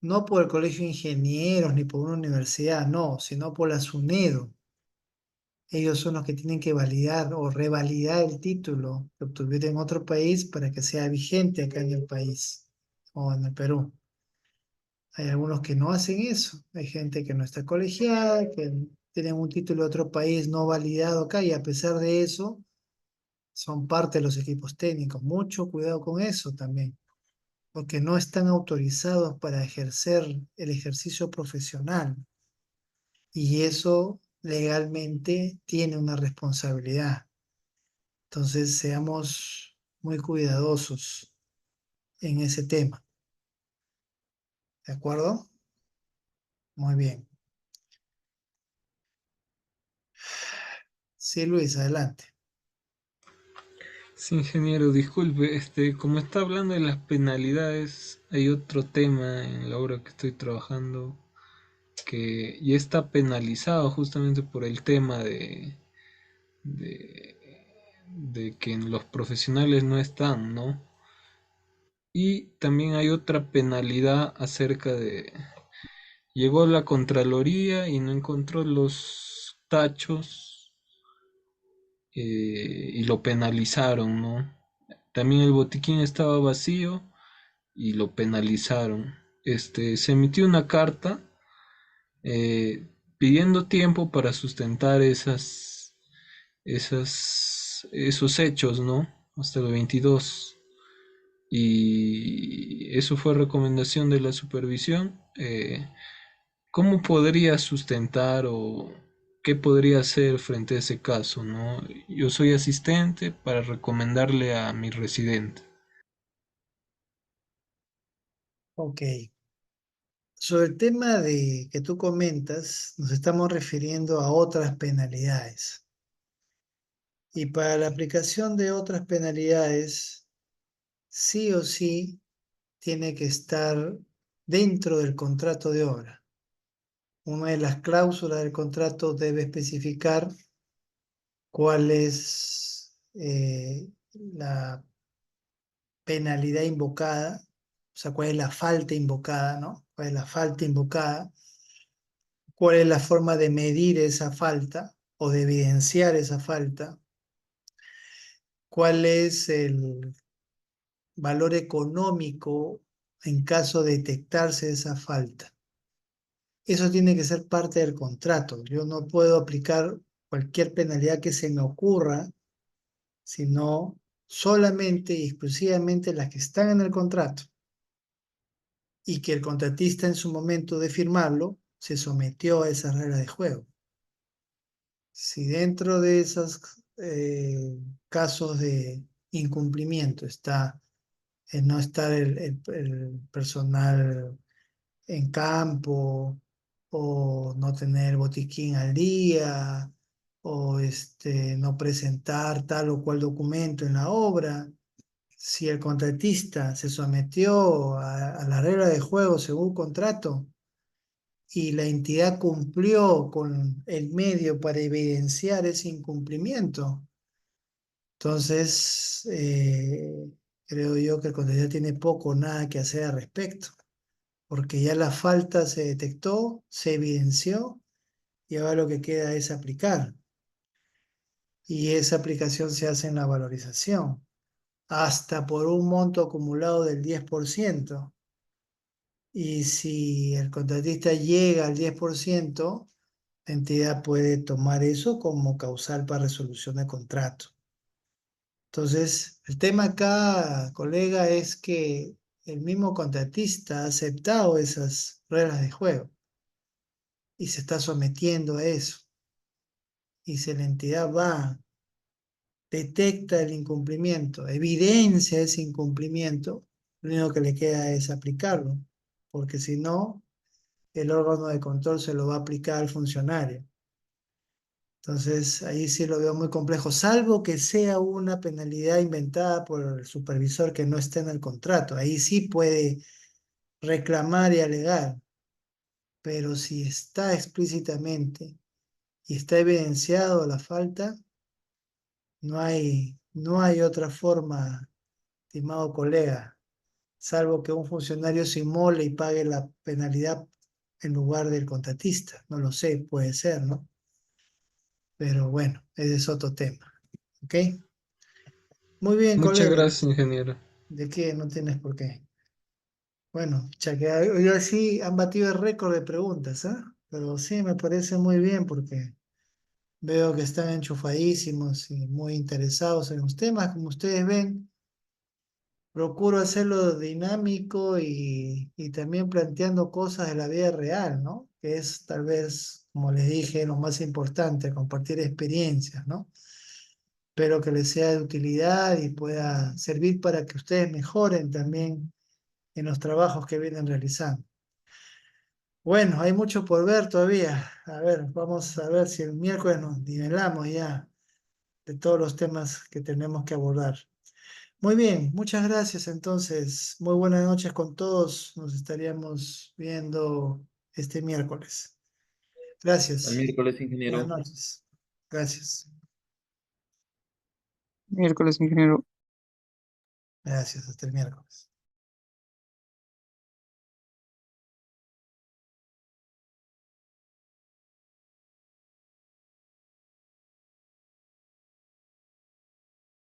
no por el Colegio de Ingenieros ni por una universidad, no, sino por la SUNEDO. Ellos son los que tienen que validar o revalidar el título que obtuvieron en otro país para que sea vigente acá en el país o en el Perú. Hay algunos que no hacen eso. Hay gente que no está colegiada, que tienen un título de otro país no validado acá y a pesar de eso son parte de los equipos técnicos. Mucho cuidado con eso también, porque no están autorizados para ejercer el ejercicio profesional y eso legalmente tiene una responsabilidad. Entonces, seamos muy cuidadosos en ese tema. ¿De acuerdo? Muy bien. Sí, Luis, adelante. Sí, ingeniero, disculpe, como está hablando de las penalidades, hay otro tema en la obra que estoy trabajando que ya está penalizado justamente por el tema de, de que los profesionales no están, ¿no? Y también hay otra penalidad acerca de, llegó la Contraloría y no encontró los tachos y lo penalizaron, ¿no? También el botiquín estaba vacío y lo penalizaron. Se emitió una carta pidiendo tiempo para sustentar esos hechos, ¿no? Hasta el 22. Y eso fue recomendación de la supervisión. ¿Cómo podría sustentar o ¿qué podría hacer frente a ese caso, ¿no? Yo soy asistente para recomendarle a mi residente. Ok. Sobre el tema de que tú comentas, nos estamos refiriendo a otras penalidades. Y para la aplicación de otras penalidades, sí o sí tiene que estar dentro del contrato de obra. Una de las cláusulas del contrato debe especificar cuál es la penalidad invocada, o sea, cuál es la falta invocada, ¿no? ¿Cuál es la falta invocada? ¿Cuál es la forma de medir esa falta o de evidenciar esa falta? ¿Cuál es el valor económico en caso de detectarse esa falta? Eso tiene que ser parte del contrato. Yo no puedo aplicar cualquier penalidad que se me ocurra, sino solamente y exclusivamente las que están en el contrato y que el contratista en su momento de firmarlo se sometió a esas reglas de juego. Si dentro de esos casos de incumplimiento está el no estar el personal en campo, o no tener botiquín al día, o no presentar tal o cual documento en la obra, si el contratista se sometió a la regla de juego según contrato y la entidad cumplió con el medio para evidenciar ese incumplimiento, entonces creo yo que el contratista tiene poco o nada que hacer al respecto, porque ya la falta se detectó, se evidenció y ahora lo que queda es aplicar. Y esa aplicación se hace en la valorización, hasta por un monto acumulado del 10%. Y si el contratista llega al 10%, la entidad puede tomar eso como causal para resolución de contrato. Entonces, el tema acá, colega, es que el mismo contratista ha aceptado esas reglas de juego y se está sometiendo a eso. Y si la entidad va, detecta el incumplimiento, evidencia ese incumplimiento, lo único que le queda es aplicarlo, porque si no, el órgano de control se lo va a aplicar al funcionario. Entonces, ahí sí lo veo muy complejo, salvo que sea una penalidad inventada por el supervisor que no esté en el contrato. Ahí sí puede reclamar y alegar, pero si está explícitamente y está evidenciado la falta, no hay otra forma, estimado colega, salvo que un funcionario se inmole y pague la penalidad en lugar del contratista. No lo sé, puede ser, ¿no? Pero bueno, ese es otro tema. ¿Ok? Muy bien, Muchas colega. gracias, ingeniero. ¿De qué? No tienes por qué. Bueno, hoy sí han batido el récord de preguntas, ¿ah? Pero sí, me parece muy bien porque veo que están enchufadísimos y muy interesados en los temas. Como ustedes ven, procuro hacerlo dinámico y también planteando cosas de la vida real, ¿no? Que es tal vez, como les dije, lo más importante, compartir experiencias, ¿no? Espero que les sea de utilidad y pueda servir para que ustedes mejoren también en los trabajos que vienen realizando. Bueno, hay mucho por ver todavía. A ver, vamos a ver si el miércoles nos nivelamos ya de todos los temas que tenemos que abordar. Muy bien, muchas gracias entonces. Muy buenas noches con todos. Nos estaríamos viendo este miércoles. Al Gracias. miércoles, Buenas ingeniero. noches. Gracias. Miércoles, ingeniero. Gracias. Hasta el miércoles.